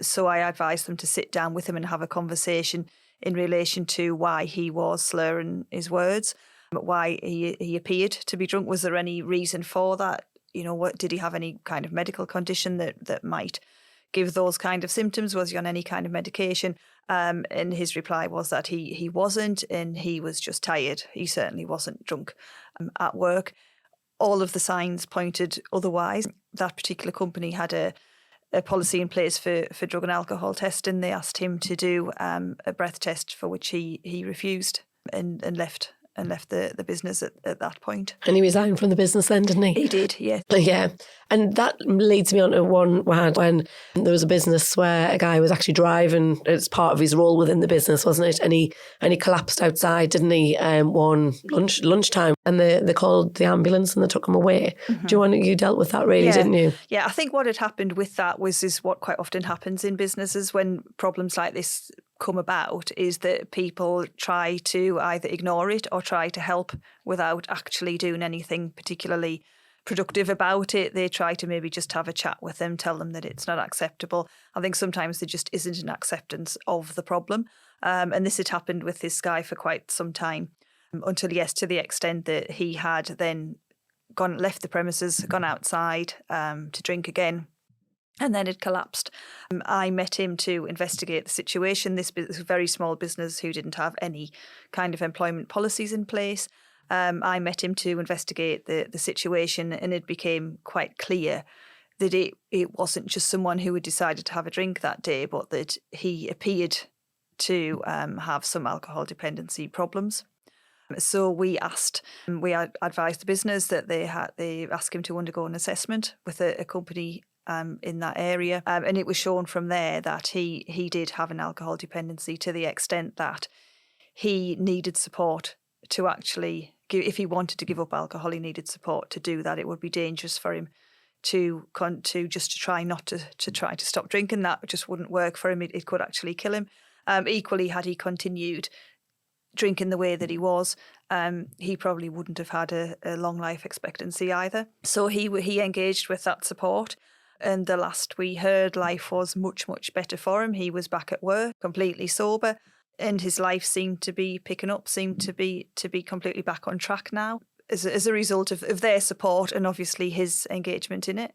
So I advise them to sit down with him and have a conversation in relation to why he was slurring his words, why he appeared to be drunk. Was there any reason for that? What did he have any kind of medical condition that might give those kind of symptoms? Was he on any kind of medication? And his reply was that he wasn't, and he was just tired. He certainly wasn't drunk at work. All of the signs pointed otherwise. That particular company had a policy in place for drug and alcohol testing. They asked him to do a breath test, for which he refused and left the business at that point. And he resigned from the business then, didn't he? He did, yeah. Yeah. And that leads me on to one we had when there was a business where a guy was actually driving. It's part of his role within the business, wasn't it? And he collapsed outside, didn't he, one lunchtime. And they called the ambulance and they took him away. Mm-hmm. You dealt with that really, didn't you? Yeah, I think what had happened with that is what quite often happens in businesses when problems like this come about, is that people try to either ignore it or try to help without actually doing anything particularly productive about it. They try to maybe just have a chat with them, tell them that it's not acceptable. I think sometimes there just isn't an acceptance of the problem. And this had happened with this guy for quite some time, until, yes, to the extent that he had then left the premises, gone outside to drink again, and then it collapsed. I met him to investigate the situation. This was a very small business who didn't have any kind of employment policies in place. I met him to investigate the situation, and it became quite clear that it wasn't just someone who had decided to have a drink that day, but that he appeared to have some alcohol dependency problems. So we advised the business that they asked him to undergo an assessment with a company in that area, and it was shown from there that he did have an alcohol dependency to the extent that he needed support to actually if he wanted to give up alcohol, he needed support to do that. It would be dangerous for him to try not to try to stop drinking. That just wouldn't work for him. It could actually kill him. Equally, had he continued drinking the way that he was, he probably wouldn't have had a long life expectancy either. So he engaged with that support. And the last we heard, life was much, much better for him. He was back at work, completely sober, and his life seemed to be picking up, seemed to be completely back on track now as a result of their support and obviously his engagement in it.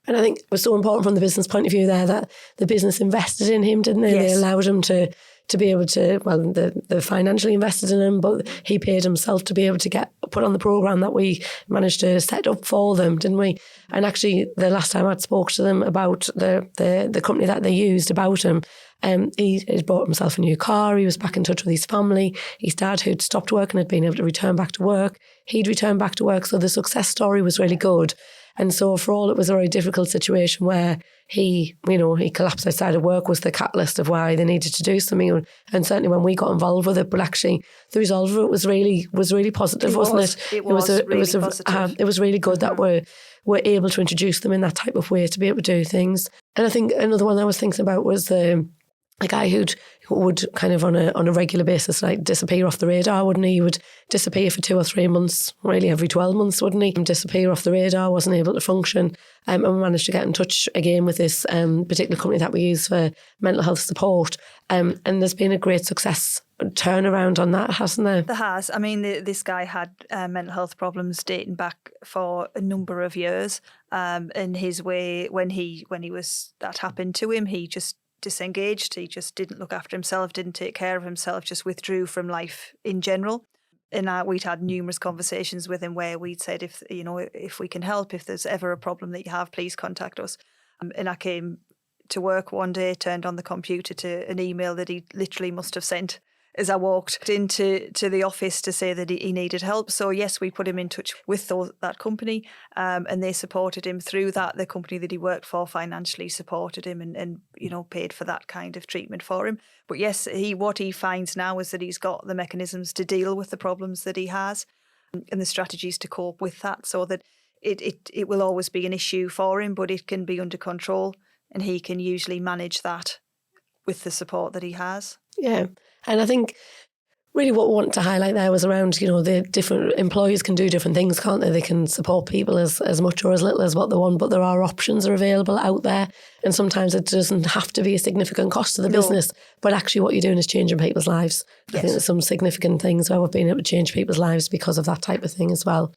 And I think it was so important from the business point of view there that the business invested in him, didn't they? Yes. They allowed him to be able to, well, they financially invested in him, but he paid himself to be able to get put on the programme that we managed to set up for them, didn't we? And actually, the last time I'd spoke to them about the company that they used about him, he bought himself a new car, he was back in touch with his family, his dad who'd stopped work and had been able to return back to work, he'd returned back to work, so the success story was really good. And so for all, it was a very difficult situation where he collapsed outside of work was the catalyst of why they needed to do something. And certainly when we got involved with it, but actually the result of it was really positive, wasn't it? It was really positive. It was really good that we're able to introduce them in that type of way to be able to do things. And I think another one I was thinking about was a guy who would kind of on a regular basis like disappear off the radar, wouldn't he? He would disappear for 2 or 3 months, really every 12 months, wouldn't he? Disappear off the radar, wasn't able to function. And we managed to get in touch again with this particular company that we use for mental health support. And there's been a great success turnaround on that, hasn't there? There has. I mean, this guy had mental health problems dating back for a number of years. In his way, when that happened to him, he just disengaged. He just didn't look after himself, didn't take care of himself, just withdrew from life in general. And we'd had numerous conversations with him where we'd said, if we can help, if there's ever a problem that you have, please contact us. And I came to work one day, turned on the computer to an email that he literally must have sent as I walked into the office to say that he needed help. So yes, we put him in touch with that company, and they supported him through that. The company that he worked for financially supported him and paid for that kind of treatment for him. But yes, what he finds now is that he's got the mechanisms to deal with the problems that he has and the strategies to cope with that, so that it will always be an issue for him, but it can be under control and he can usually manage that with the support that he has. Yeah. And I think really what we want to highlight there was around, the different employees can do different things, can't they? They can support people as much or as little as what they want, but there are options are available out there. And sometimes it doesn't have to be a significant cost to the business, but actually what you're doing is changing people's lives. Yes. I think there's some significant things where we've been able to change people's lives because of that type of thing as well.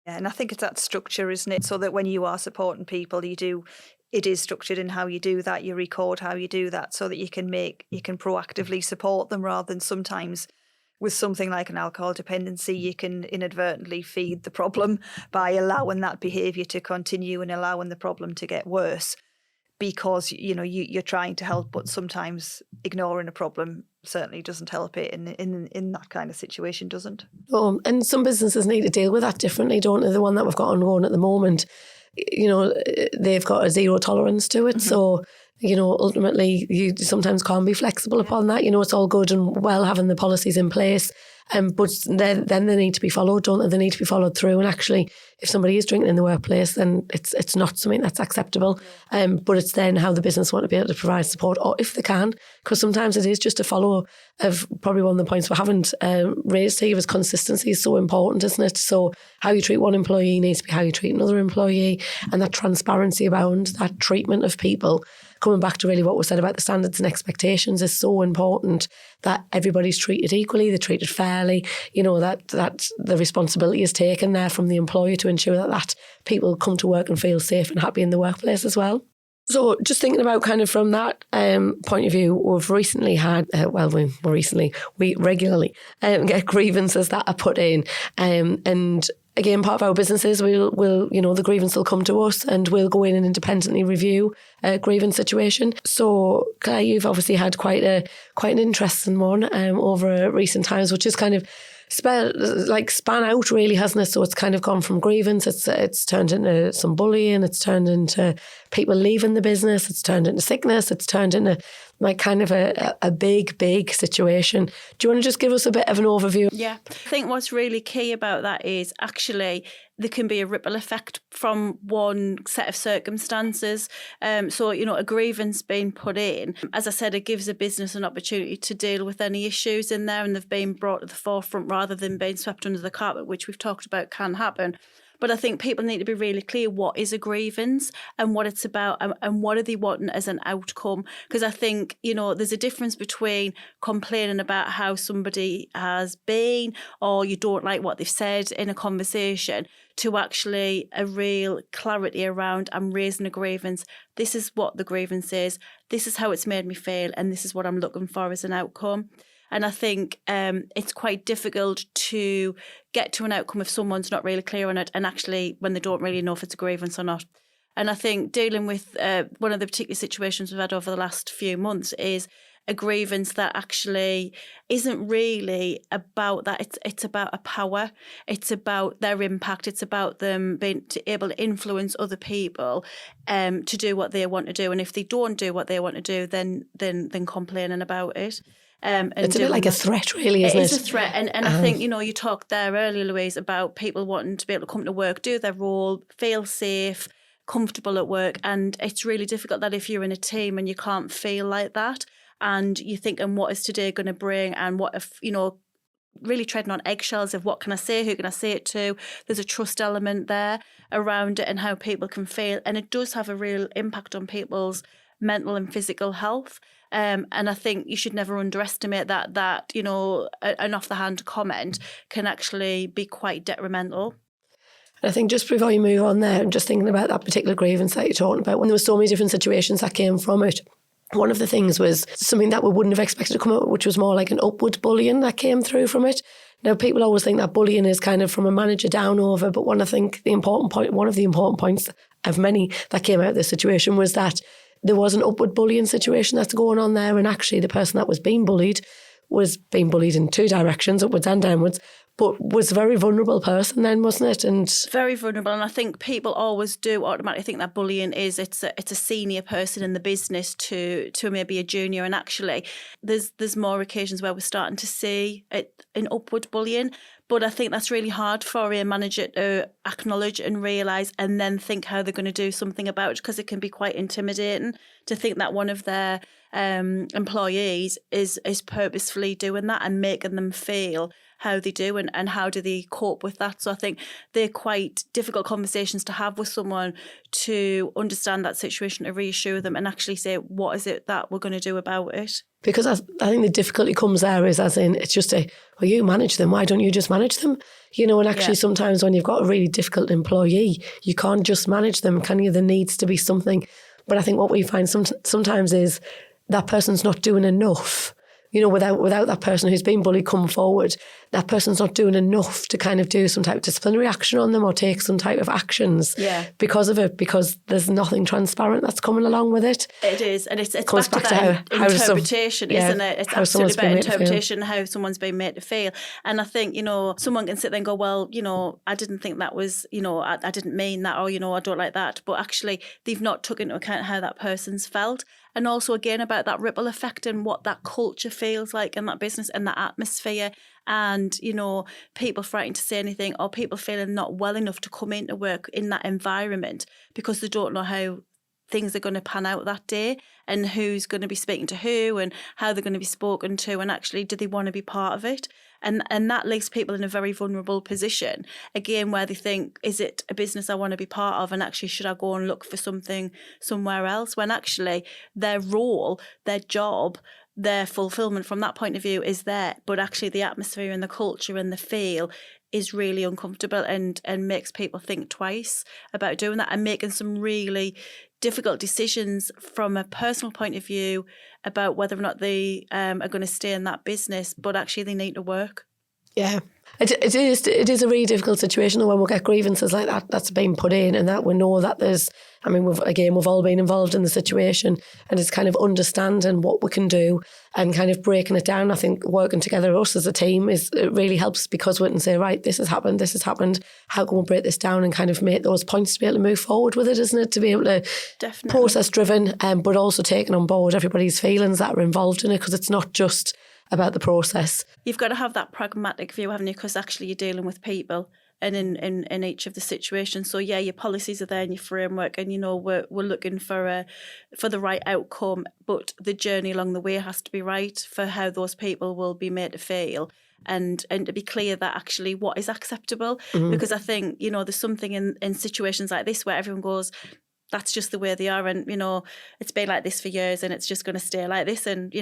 Yeah, and I think it's that structure, isn't it? So that when you are supporting people, it is structured in how you do that. You record how you do that so that you can proactively support them, rather than sometimes with something like an alcohol dependency, you can inadvertently feed the problem by allowing that behaviour to continue and allowing the problem to get worse because, you're trying to help, but sometimes ignoring a problem certainly doesn't help it in that kind of situation, doesn't. Oh, and some businesses need to deal with that differently, don't they? The one that we've got ongoing at the moment, they've got a zero tolerance to it. Mm-hmm. So, ultimately you sometimes can't be flexible upon that. It's all good and well having the policies in place. But then they need to be followed, don't they? They need to be followed through. And actually, if somebody is drinking in the workplace, then it's not something that's acceptable. But it's then how the business want to be able to provide support, or if they can, because sometimes it is just a follow of probably one of the points we haven't raised here is consistency is so important, isn't it? So how you treat one employee needs to be how you treat another employee, and that transparency around that treatment of people. Coming back to really what was said about the standards and expectations is so important, that everybody's treated equally, they're treated fairly, that the responsibility is taken there from the employer to ensure that people come to work and feel safe and happy in the workplace as well. So just thinking about kind of from that point of view, we've recently had, we regularly get grievances that are put in, and again, part of our business is we'll the grievance will come to us and we'll go in and independently review a grievance situation. So Claire, you've obviously had quite an interesting one over recent times, which is kind of span out really, hasn't it? So it's kind of gone from grievance, it's turned into some bullying, it's turned into people leaving the business, it's turned into sickness, it's turned into like kind of a big situation. Do you want to just give us a bit of an overview? Yeah, I think what's really key about that is actually there can be a ripple effect from one set of circumstances. So, a grievance being put in, as I said, it gives a business an opportunity to deal with any issues in there, and they've been brought to the forefront rather than being swept under the carpet, which we've talked about can happen. But I think people need to be really clear what is a grievance and what it's about and what are they wanting as an outcome. Because I think, there's a difference between complaining about how somebody has been or you don't like what they've said in a conversation to actually a real clarity around I'm raising a grievance. This is what the grievance is. This is how it's made me feel. And this is what I'm looking for as an outcome. And I think it's quite difficult to get to an outcome if someone's not really clear on it and actually when they don't really know if it's a grievance or not. And I think dealing with one of the particular situations we've had over the last few months is a grievance that actually isn't really about that. It's about a power. It's about their impact. It's about them being able to influence other people to do what they want to do. And if they don't do what they want to do, then complaining about it. It's a bit like a threat, really, isn't it? It is a threat. And I think, you talked there earlier, Louise, about people wanting to be able to come to work, do their role, feel safe, comfortable at work. And it's really difficult that if you're in a team and you can't feel like that and you're thinking, what is today going to bring? And what if, really treading on eggshells of what can I say, who can I say it to? There's a trust element there around it and how people can feel. And it does have a real impact on people's mental and physical health. And I think you should never underestimate that an off-the-hand comment can actually be quite detrimental. I think just before you move on there, I'm just thinking about that particular grievance that you're talking about, when there were so many different situations that came from it. One of the things was something that we wouldn't have expected to come out, which was more like an upward bullying that came through from it. Now, people always think that bullying is kind of from a manager down over, but one of the important points of many that came out of this situation was that there was an upward bullying situation that's going on there, and actually the person that was being bullied in two directions, upwards and downwards, but was a very vulnerable person then, wasn't it? And very vulnerable. And I think people always do automatically think that bullying is it's a senior person in the business to maybe a junior. And actually, there's more occasions where we're starting to see an upward bullying. But I think that's really hard for a manager to acknowledge and realise and then think how they're going to do something about it, because it can be quite intimidating to think that one of their employees is purposefully doing that and making them feel how they do and how do they cope with that. So I think they're quite difficult conversations to have with someone to understand that situation, to reassure them and actually say, what is it that we're going to do about it? Because I think the difficulty comes there is as in, it's just you manage them, why don't you just manage them? And actually sometimes when you've got a really difficult employee, you can't just manage them, can you? There needs to be something. But I think what we find sometimes is that person's not doing enough. Without that person who's been bullied come forward, that person's not doing enough to kind of do some type of disciplinary action on them or take some type of actions because of it, because there's nothing transparent that's coming along with it. It is, and it's back to that interpretation, isn't it? It's absolutely about interpretation, how someone's been made to feel. And I think, someone can sit there and go, well, I didn't think that was, I didn't mean that, or, I don't like that. But actually, they've not took into account how that person's felt. And also, again, about that ripple effect and what that culture feels like in that business and that atmosphere. And, people frightened to say anything or people feeling not well enough to come into work in that environment because they don't know how things are going to pan out that day and who's going to be speaking to who and how they're going to be spoken to and actually do they want to be part of it. And that leaves people in a very vulnerable position, again, where they think, is it a business I want to be part of? And actually, should I go and look for something somewhere else? When actually their role, their job, their fulfillment from that point of view is there. But actually the atmosphere and the culture and the feel is really uncomfortable and makes people think twice about doing that and making some really difficult decisions from a personal point of view about whether or not they are going to stay in that business, but actually they need to work. Yeah. It is a really difficult situation when we get grievances like that that's been put in, and that we know that we've all been involved in the situation, and it's kind of understanding what we can do and kind of breaking it down. I think working together, us as a team, it really helps, because we can say, right, this has happened, how can we break this down and kind of make those points to be able to move forward with it, isn't it? To be able to process driven, but also taking on board everybody's feelings that are involved in it, because it's not just about the process. You've got to have that pragmatic view, haven't you? Because actually you're dealing with people, and in each of the situations. So yeah, your policies are there and your framework, and we're looking for the right outcome, but the journey along the way has to be right for how those people will be made to feel. And to be clear that actually what is acceptable, because I think, there's something in situations like this where everyone goes, that's just the way they are, and it's been like this for years and it's just going to stay like this, and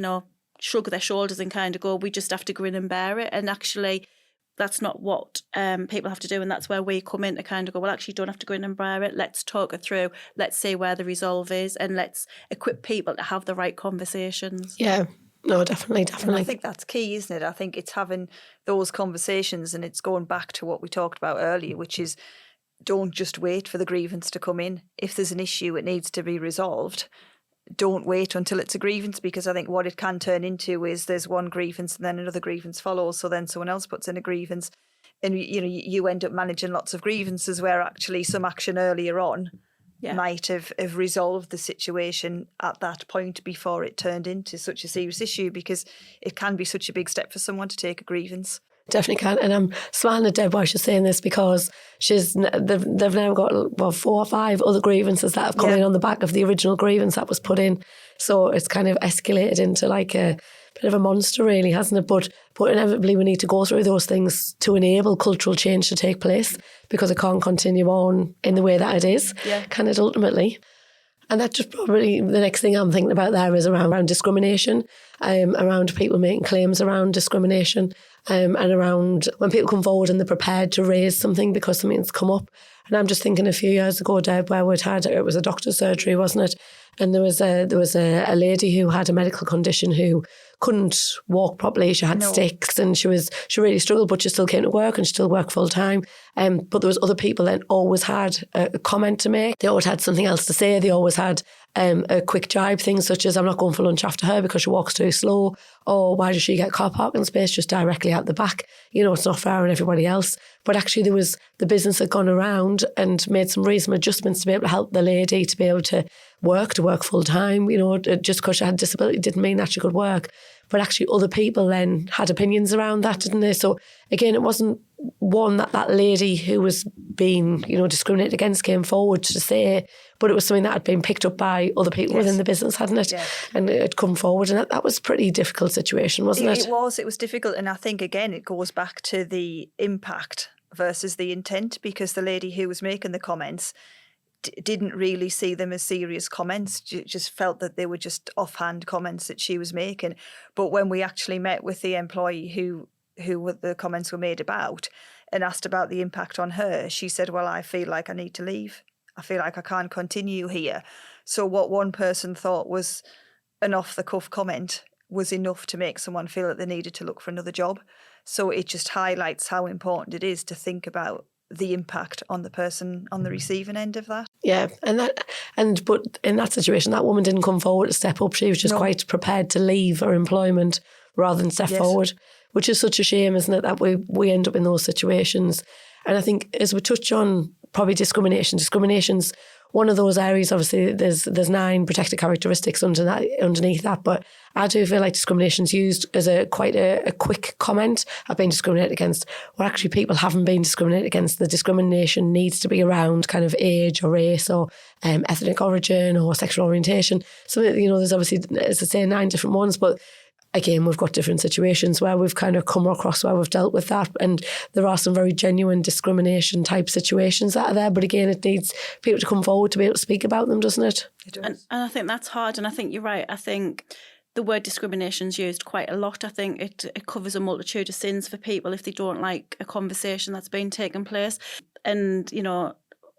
shrug their shoulders and kind of go, we just have to grin and bear it. And actually that's not what people have to do, and that's where we come in to kind of go, well, actually you don't have to grin and bear it, let's talk it through, let's see where the resolve is, and let's equip people to have the right conversations. Yeah. No, definitely. And I think that's key, isn't it? I think it's having those conversations, and it's going back to what we talked about earlier, which is don't just wait for the grievance to come in. If there's an issue, it needs to be resolved. Don't wait until it's a grievance, because I think what it can turn into is there's one grievance and then another grievance follows, so then someone else puts in a grievance, and you end up managing lots of grievances where actually some action earlier on might have resolved the situation at that point before it turned into such a serious issue, because it can be such a big step for someone to take a grievance. Definitely can. And I'm smiling at Deb while she's saying this, because they've now got 4 or 5 other grievances that have come in on the back of the original grievance that was put in. So it's kind of escalated into like a bit of a monster, really, hasn't it? But inevitably we need to go through those things to enable cultural change to take place, because it can't continue on in the way that it is, can it, ultimately? And that's just probably the next thing I'm thinking about there is around discrimination, around people making claims around discrimination, and around when people come forward and they're prepared to raise something because something's come up. And I'm just thinking a few years ago, Deb, where it was a doctor's surgery, wasn't it? And there was a lady who had a medical condition who couldn't walk properly. She had sticks, and she really struggled, but she still came to work and she still worked full time. But there was other people that always had a comment to make. They always had something else to say. They always had a quick jibe, things such as, I'm not going for lunch after her because she walks too slow, or why does she get car parking space just directly out the back? It's not fair on everybody else. But actually the business had gone around and made some reasonable adjustments to be able to help the lady to be able to work full time. Just because she had a disability didn't mean that she could work. But actually other people then had opinions around that, didn't they? So again, it wasn't one that lady who was being, discriminated against came forward to say, but it was something that had been picked up by other people within the business, hadn't it? Yes. And it had come forward, and that was a pretty difficult situation, wasn't it? It was difficult, and I think, again, it goes back to the impact versus the intent, because the lady who was making the comments didn't really see them as serious comments, just felt that they were just offhand comments that she was making. But when we actually met with the employee who the comments were made about and asked about the impact on her, she said, well, I feel like I need to leave. I feel like I can't continue here. So what one person thought was an off-the-cuff comment was enough to make someone feel that they needed to look for another job. So it just highlights how important it is to think about the impact on the person on the receiving end of that. Yeah, but in that situation, that woman didn't come forward to step up. She was just quite prepared to leave her employment rather than step forward, which is such a shame, isn't it, that we end up in those situations. And I think, as we touch on probably discrimination's one of those areas. Obviously there's 9 protected characteristics underneath that, but I do feel like discrimination's used as quite a quick comment. I've been discriminated against, or actually people haven't been discriminated against. The discrimination needs to be around kind of age or race or ethnic origin or sexual orientation. So, there's obviously, as I say, 9 different ones, but again, we've got different situations where we've kind of come across where we've dealt with that, and there are some very genuine discrimination type situations that are there. But again, it needs people to come forward to be able to speak about them, doesn't it? It does. And I think that's hard, and I think you're right. I think the word discrimination is used quite a lot. I think it covers a multitude of sins for people if they don't like a conversation that's been taking place. And,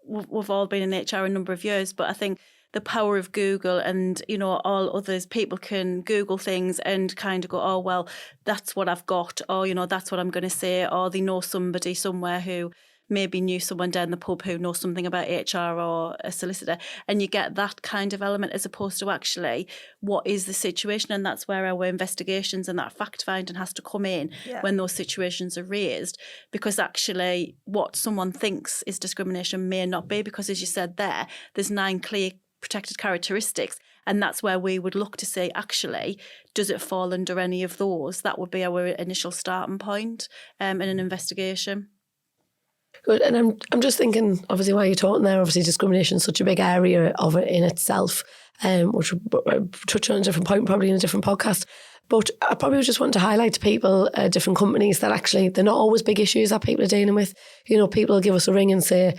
we've all been in HR a number of years, but I think the power of Google and, you know, all others, people can Google things and kind of go, oh, well, that's what I've got, or, you know, that's what I'm going to say, or they know somebody somewhere who maybe knew someone down the pub who knows something about HR or a solicitor, and you get that kind of element as opposed to actually what is the situation. And that's where our investigations and that fact finding has to come in when those situations are raised, because actually what someone thinks is discrimination may not be, because as you said there's 9 clear protected characteristics, and that's where we would look to say, actually, does it fall under any of those? That would be our initial starting point in an investigation. Good. And I'm just thinking, obviously, while you're talking there, obviously discrimination is such a big area of it in itself, which we'll touch on a different point, probably in a different podcast. But I probably just want to highlight to people, different companies, that actually they're not always big issues that people are dealing with. You know, people will give us a ring and say,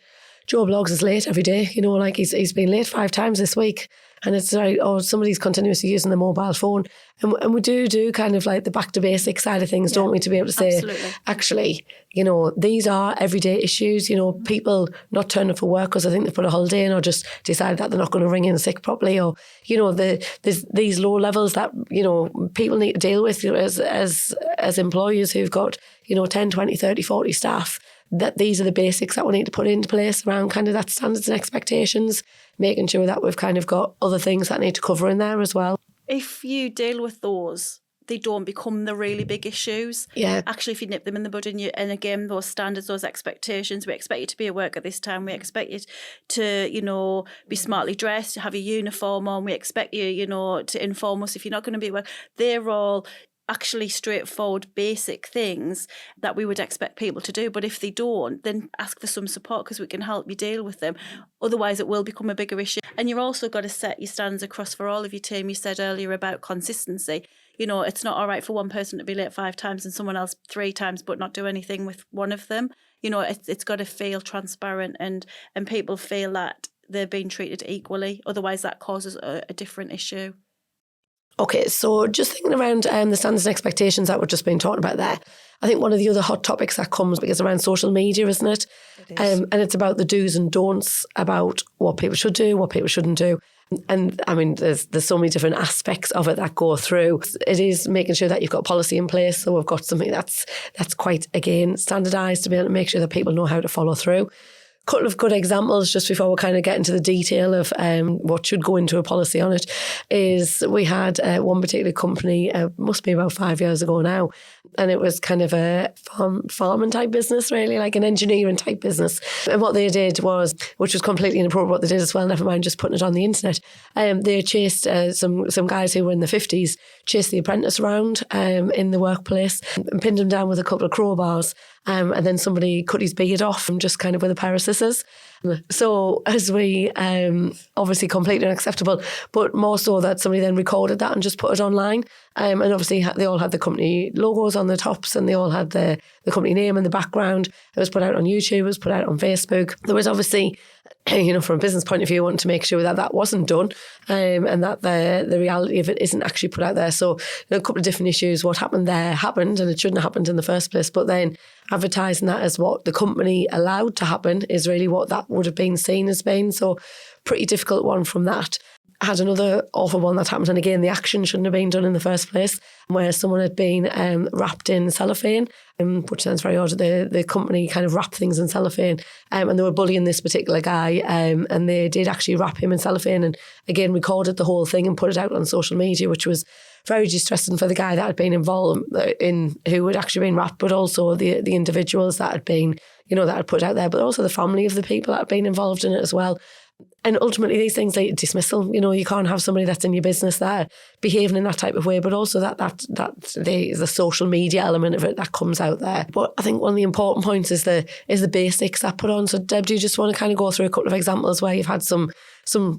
Joe Bloggs is late every day. You know, like he's been late 5 times this week. And it's like, oh, somebody's continuously using the mobile phone. And we do kind of like the back to basics side of things, don't we, to be able to say, absolutely. Actually, you know, these are everyday issues. You know, people not turning up for work because I think they put a holiday in, or just decide that they're not going to ring in sick properly, or, you know, there's these low levels that, you know, people need to deal with, you know, as employers who've got, you know, 10, 20, 30, 40 staff. That these are the basics that we need to put into place around kind of that standards and expectations, making sure that we've kind of got other things that need to cover in there as well. If you deal with those, they don't become the really big issues. Yeah. Actually, if you nip them in the bud and again, those standards, those expectations, we expect you to be at work at this time, we expect you to, you know, be smartly dressed, have your uniform on, we expect you, you know, to inform us if you're not going to be at work. They're all actually straightforward basic things that we would expect people to do. But if they don't, then ask for some support, because we can help you deal with them. Otherwise it will become a bigger issue. And you've also got to set your standards across for all of your team. You said earlier about consistency. You know, it's not all right for one person to be late 5 times and someone else 3 times but not do anything with one of them. You know, it's got to feel transparent and people feel that they're being treated equally. Otherwise that causes a different issue. Okay, so just thinking around the standards and expectations that we've just been talking about there, I think one of the other hot topics that comes is around social media, isn't it? It is. And it's about the do's and don'ts, about what people should do, what people shouldn't do. And I mean, there's so many different aspects of it that go through. It is making sure that you've got policy in place, so we've got something that's quite, again, standardised to be able to make sure that people know how to follow through. Couple of good examples just before we kind of get into the detail of what should go into a policy on it is we had one particular company, must be about 5 years ago now, and it was kind of a farming type business, really, like an engineering type business. And what they did was, which was completely inappropriate what they did as well, never mind just putting it on the internet, they chased some guys who were in the 50s, chased the apprentice around in the workplace and pinned him down with a couple of crowbars. And then somebody cut his beard off just kind of with a pair of scissors. So as we, obviously completely unacceptable, but more so that somebody then recorded that and just put it online. And obviously they all had the company logos on the tops and they all had the company name in the background. It was put out on YouTube, it was put out on Facebook. There was obviously, you know, from a business point of view, wanting to make sure that that wasn't done and that the reality of it isn't actually put out there. So, you know, a couple of different issues. What happened there happened and it shouldn't have happened in the first place. But then advertising that as what the company allowed to happen is really what that would have been seen as being. So pretty difficult one from that. I had another awful one that happened, and again the action shouldn't have been done in the first place, where someone had been wrapped in cellophane, which sounds very odd. The company kind of wrapped things in cellophane, and they were bullying this particular guy, and they did actually wrap him in cellophane and again recorded the whole thing and put it out on social media, which was very distressing for the guy that had been involved in, who had actually been wrapped, but also the individuals that had been, you know, that had put out there, but also the family of the people that had been involved in it as well. And ultimately these things lead to dismissal. You know, you can't have somebody that's in your business that are behaving in that type of way, but also that the social media element of it that comes out there. But I think one of the important points is the basics that put on. So Deb, do you just want to kind of go through a couple of examples where you've had some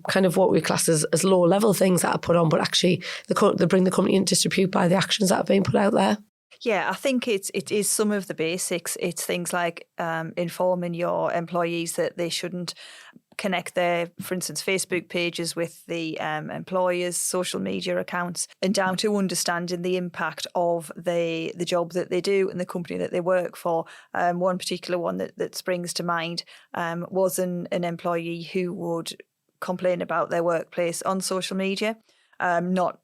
kind of what we class as low level things that are put on, but actually they bring the company into disrepute by the actions that have been put out there? Yeah, I think it is some of the basics. It's things like informing your employees that they shouldn't connect their, for instance, Facebook pages with the employers' social media accounts, and down to understanding the impact of the job that they do and the company that they work for. One particular one that springs to mind was an employee who would complain about their workplace on social media, not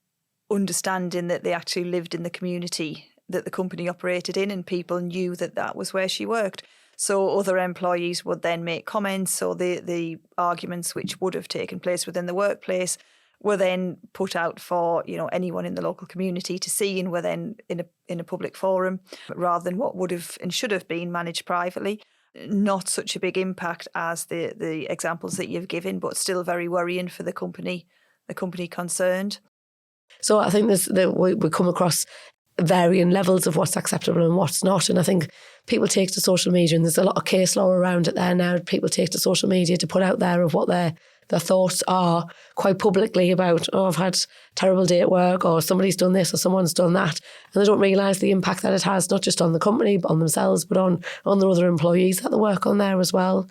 understanding that they actually lived in the community that the company operated in, and people knew that that was where she worked. So other employees would then make comments, or the arguments which would have taken place within the workplace were then put out for, you know, anyone in the local community to see, and were then in a public forum, rather than what would have and should have been managed privately. Not such a big impact as the examples that you've given, but still very worrying for the company concerned. So I think we come across varying levels of what's acceptable and what's not. And I think people take to social media, and there's a lot of case law around it there now. People take to social media to put out there of what their thoughts are quite publicly about, oh, I've had a terrible day at work, or somebody's done this, or someone's done that. And they don't realise the impact that it has, not just on the company, but on themselves, but on the other employees that they work on there as well.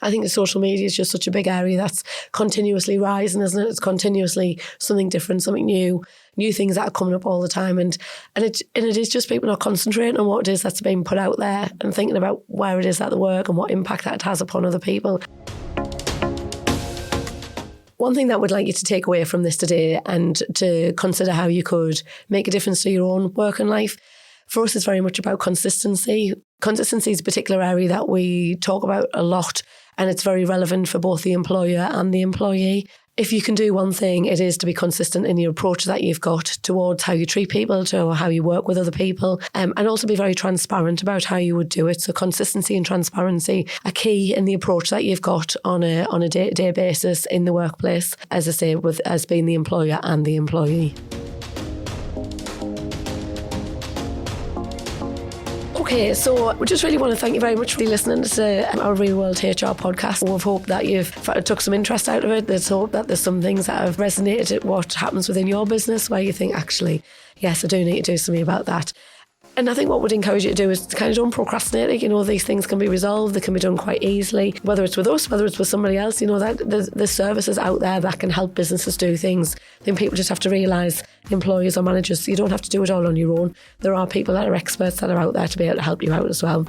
I think the social media is just such a big area that's continuously rising, isn't it? It's continuously something different, something new things that are coming up all the time. And it is just people not concentrating on what it is that's being put out there, and thinking about where it is that they work and what impact that it has upon other people. One thing that we'd like you to take away from this today, and to consider how you could make a difference to your own work and life, for us, it's very much about consistency. Consistency is a particular area that we talk about a lot, and it's very relevant for both the employer and the employee. If you can do one thing, it is to be consistent in your approach that you've got towards how you treat people, to how you work with other people, and also be very transparent about how you would do it. So consistency and transparency are key in the approach that you've got on a day-to-day basis in the workplace, as I say, as being the employer and the employee. Okay, so we just really want to thank you very much for listening to our Real World HR podcast. We've hoped that you've took some interest out of it. Let's hope that there's some things that have resonated at what happens within your business, where you think, actually, yes, I do need to do something about that. And I think what we'd encourage you to do is to kind of don't procrastinate it. You know, these things can be resolved. They can be done quite easily, whether it's with us, whether it's with somebody else. You know, that there's services out there that can help businesses do things. I think people just have to realise, employers or managers, you don't have to do it all on your own. There are people that are experts that are out there to be able to help you out as well.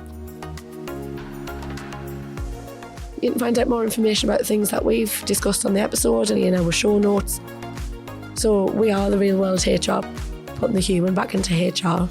You can find out more information about things that we've discussed on the episode and in our show notes. So we are the Real World HR, putting the human back into HR.